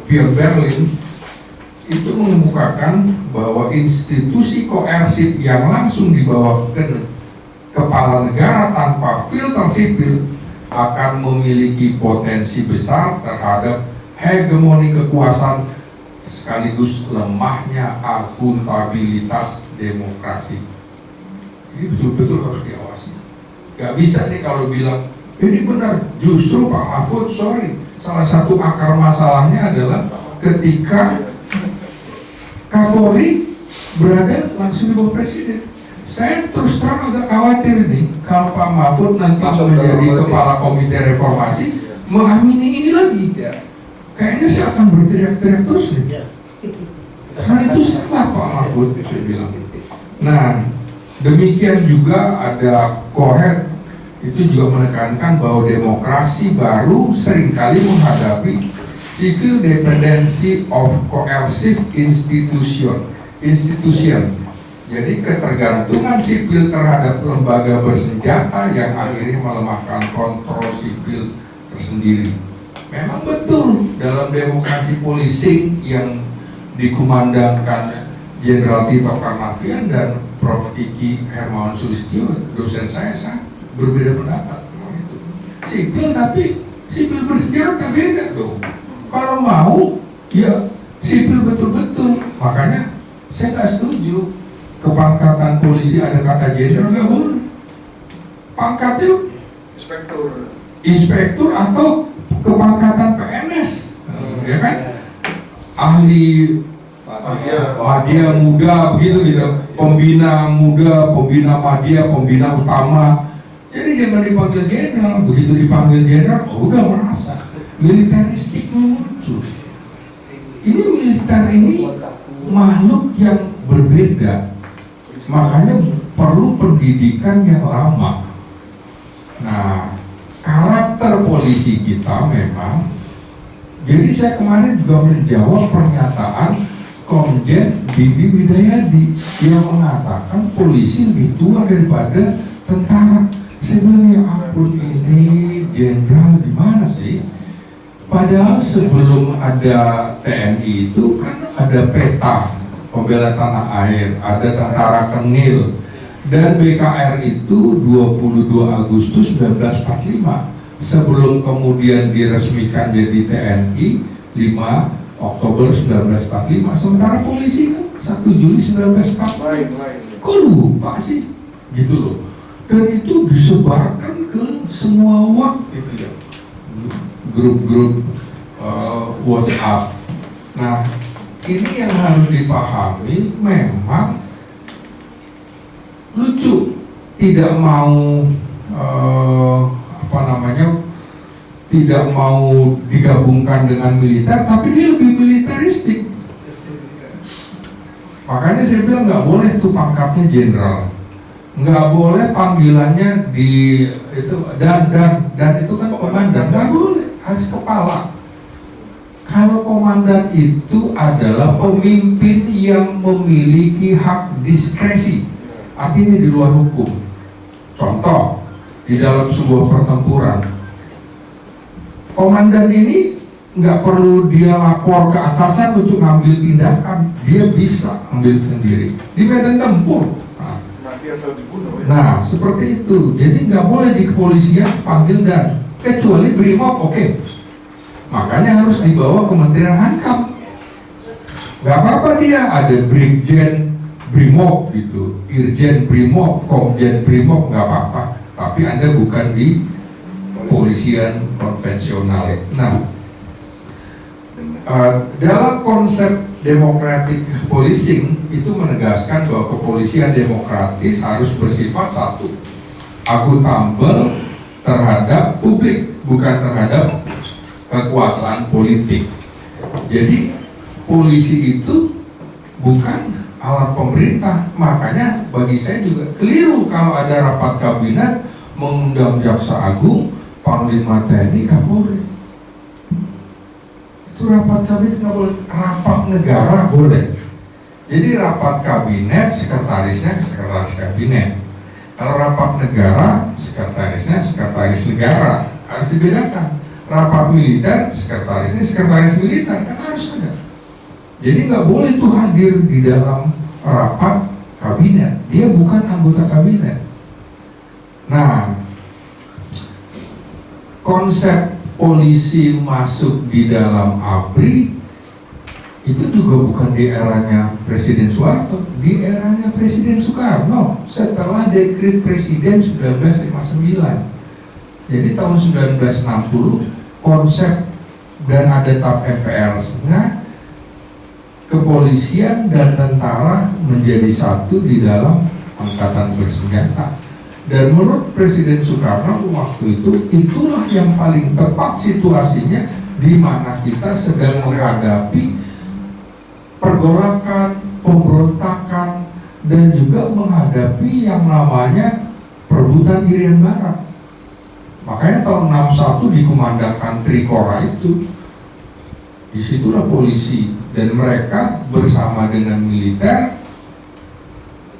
Speaker 9: Pierre Berlin itu mengemukakan bahwa institusi koersif yang langsung dibawa ke kepala negara tanpa filter sipil akan memiliki potensi besar terhadap hegemoni kekuasaan sekaligus lemahnya akuntabilitas demokrasi. Ini betul-betul harus diawasi. Gak bisa nih kalau bilang ini benar, justru Pak Mahfud, sorry, salah satu akar masalahnya adalah ketika Kapolri berada langsung di bawah presiden. Saya terus terang agak khawatir nih kalau Pak Mahfud nanti menjadi kepala komite reformasi mengamini ini lagi. Kayaknya saya akan berteriak-teriak terus nih. Karena itu salah Pak Mahfud, saya bilang. Nah, demikian juga ada Cohen itu juga menekankan bahwa demokrasi baru seringkali menghadapi civil dependency of coercive institution. Jadi ketergantungan sipil terhadap lembaga bersenjata yang akhirnya melemahkan kontrol sipil tersendiri. Memang betul dalam demokrasi policing yang dikumandangkan Jenderal Tito Karnavian dan Prof. Kiki Hermawan Sulistyo, dosen saya berbeda pendapat itu. Sipil tapi sipil bersenjata beda dong. Kalau mau ya sipil betul-betul. Makanya saya nggak setuju kepangkatan polisi ada kata jenderal, nggak boleh. Pangkatnya inspektur atau kepangkatan PNS, ya kan? Ahli Madya muda begitu gitu, pembina muda, pembina Madya, pembina utama. Jadi jangan dipanggil jenderal, begitu dipanggil jenderal, udah merasa militeristik muncul. Ini militer ini makhluk yang berbeda, makanya perlu pendidikan yang lama. Nah, karakter polisi kita memang. Jadi saya kemarin juga menjawab pernyataan Komjen Bibi Widayadi yang mengatakan polisi lebih tua daripada tentara. Saya bilang ya ampun, ini jenderal di mana sih? Padahal sebelum ada TNI itu kan ada PETA, Pembela Tanah Air, ada Tentara Kenil, dan BKR itu 22 Agustus 1945 sebelum kemudian diresmikan jadi TNI 5 Oktober 1945. Sementara polisi kan 1 Juli 1945. Kok lupa sih? Gitu loh. dan itu disebarkan ke semua gitu ya, grup-grup WhatsApp. Nah, ini yang harus dipahami, memang lucu, tidak mau tidak mau digabungkan dengan militer, tapi dia lebih militeristik. Makanya saya bilang nggak boleh tuh pangkatnya jenderal, nggak boleh panggilannya di itu dan itu kan komandan, nggak boleh, harus kepala. Kalau komandan itu adalah pemimpin yang memiliki hak diskresi, artinya di luar hukum. Contoh, di dalam sebuah pertempuran, komandan ini nggak perlu dia lapor ke atasan untuk ngambil tindakan, dia bisa ambil sendiri di medan tempur.
Speaker 3: Mati atau dibunuh ya.
Speaker 9: Nah, seperti itu. Jadi nggak boleh di kepolisian panggil dan, kecuali BRIMOB, oke. Makanya harus dibawa Kementerian Hankam. Nggak apa-apa dia ada Brigjen BRIMOB gitu, Irjen BRIMOB, Komjen BRIMOB, nggak apa-apa. Tapi Anda bukan di kepolisian konvensional. Nah, dalam konsep democratic policing itu menegaskan bahwa kepolisian demokratis harus bersifat satu, akuntabel terhadap publik, bukan terhadap kekuasaan politik. Jadi polisi itu bukan alat pemerintah. Makanya bagi saya juga keliru kalau ada rapat kabinet mengundang Jaksa Agung, Panglima TNI, Kapolri. Itu rapat kabinet nggak boleh, rapat negara boleh. Jadi rapat kabinet sekretarisnya sekretaris kabinet. Kalau rapat negara sekretarisnya sekretaris negara, harus dibedakan. Rapat militer sekretarisnya sekretaris militer, kan harus ada. Jadi nggak boleh tuh hadir di dalam rapat kabinet, dia bukan anggota kabinet. Nah, konsep polisi masuk di dalam ABRI itu juga bukan di eranya Presiden Soeharto, di eranya Presiden Soekarno setelah dekret Presiden 1959. Jadi tahun 1960 konsep dan ada TAP MPR-nya, kepolisian dan tentara menjadi satu di dalam angkatan bersenjata. Dan menurut Presiden Soekarno waktu itu, itulah yang paling tepat situasinya di mana kita sedang menghadapi pergolakan, pemberontakan, dan juga menghadapi yang namanya perebutan Irian Barat. Makanya tahun 61 dikumandangkan Trikora itu. Disitulah polisi dan mereka bersama dengan militer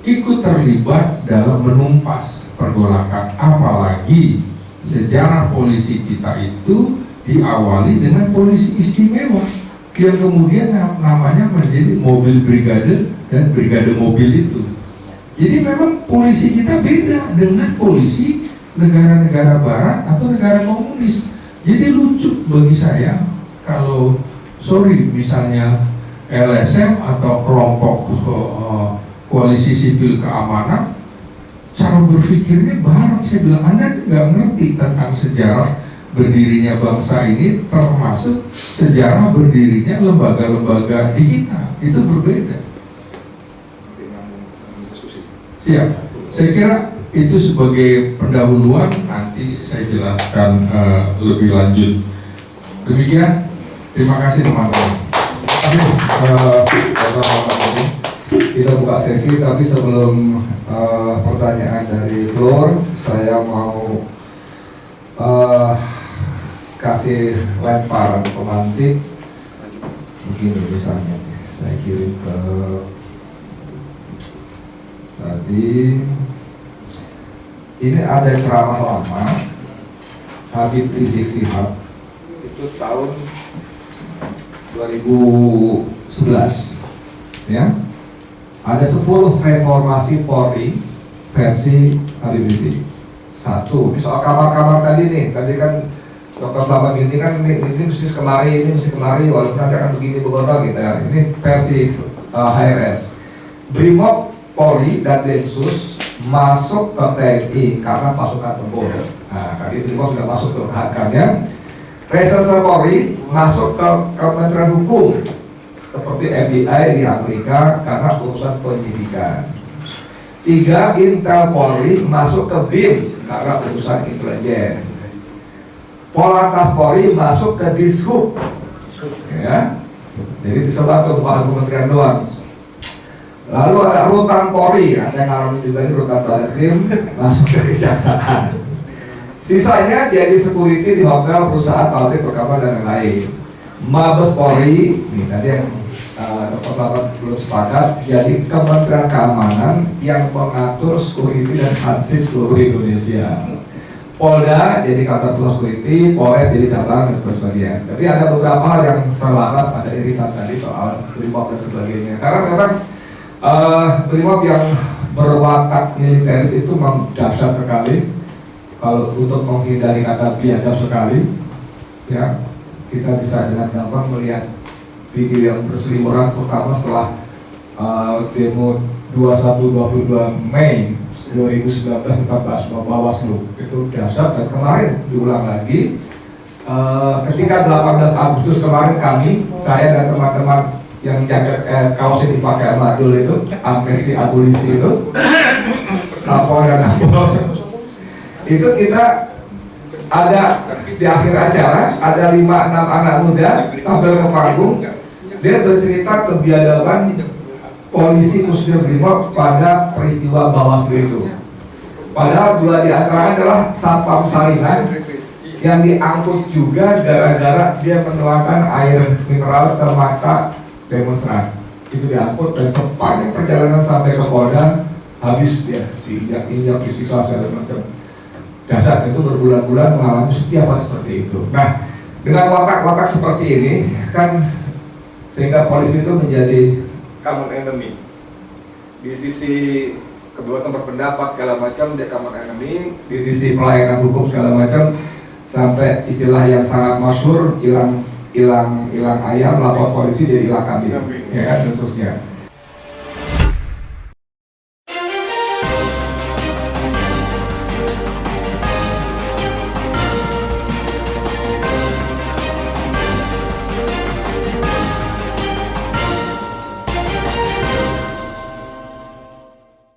Speaker 9: ikut terlibat dalam menumpas pergolakan. Apalagi sejarah polisi kita itu diawali dengan polisi istimewa yang kemudian namanya menjadi mobil brigade dan brigade mobil itu. Jadi memang polisi kita beda dengan polisi negara-negara barat atau negara komunis. Jadi lucu bagi saya kalau misalnya LSM atau kelompok koalisi sipil keamanan cara berpikirnya barat. Saya bilang Anda nggak ngerti tentang sejarah berdirinya bangsa ini, termasuk sejarah berdirinya lembaga-lembaga di kita, itu berbeda. Siap. Saya kira itu sebagai pendahuluan, nanti saya jelaskan lebih lanjut. Demikian, terima kasih teman-teman.
Speaker 2: Kita buka sesi, tapi sebelum pertanyaan dari floor, saya mau kasih lemparan pemantik. Begini misalnya, saya kirim ke tadi. Ini ada ceramah lama Habib Rizik Sihab, itu tahun 2011, ya. Ada 10 reformasi Polri versi Habib Rizik. Satu, soal kamar-kamar tadi nih, tadi kan Dr. Bambang ini kan ini mesti kemari, ini mesti kemari, walaupun nanti akan begini begono gitu ya. Ini versi HRS. BRIMOB, Polri dan Densus masuk ke TNI karena pasukan tempur. Nah, tadi Brimob sudah masuk ke hakamnya. Reserse Polri masuk ke Kementerian Hukum seperti FBI di Amerika karena urusan penyidikan. 3, Intel Polri masuk ke BIN karena urusan intelijen. Polantas Polri masuk ke Dishub, ya. Jadi disebar ke kepala kementerian doang. Lalu ada Rutan Polri, ya, saya ngalamin juga di Rutan Barreskrim masuk ke Kejaksaan. Sisanya jadi security di hotel, perusahaan, pabrik, perkampungan dan lain-lain. Mabes Polri, ini tadi yang Dr. Bapak belum sepakat, jadi Kementerian Keamanan yang mengatur security dan hansip seluruh Indonesia. Polda jadi kantor pusat security, Polres jadi cabang dan sebagainya. Tapi ada beberapa hal yang selaras, ada irisan tadi soal Brimob dan sebagainya. Karena memang Brimob yang berwatak militeris itu memang dahsyat sekali. Kalau untuk menghindari kata biadab sekali, ya kita bisa dengan gampang melihat video yang berseliweran, terutama setelah demo 21-22 Mei 2019 14 Bawaslu itu dahsyat. Dan kemarin diulang lagi ketika 18 Agustus kemarin saya dan teman-teman yang jaket kaos yang dipakai Madul itu amnesti abolisi itu Kapolda dan Kapolda itu kita ada di akhir acara ada 5-6 anak muda tampil ke panggung, dia bercerita kebiadaban polisi khususnya Brimob pada peristiwa Bawaslu itu. Padahal 2 di antaranya adalah Satpam Sarinah yang diangkut juga gara-gara dia menuangkan air mineral ke mata demonstran. Itu diangkut dan sepanjang perjalanan sampai ke Polda habis dia diinjak-injak, disiksa segala macam. Dasar itu berbulan-bulan mengalami setiap hari seperti itu. Nah, dengan watak-watak seperti ini kan sehingga polisi itu menjadi common enemy. Di sisi kebebasan berpendapat segala macam dia common enemy, di sisi pelayanan hukum segala macam, sampai istilah yang sangat masyhur hilang ayam lapor polisi jadi hilang kambing, ya kan, dan seterusnya.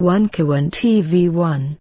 Speaker 1: One Kawan TV 1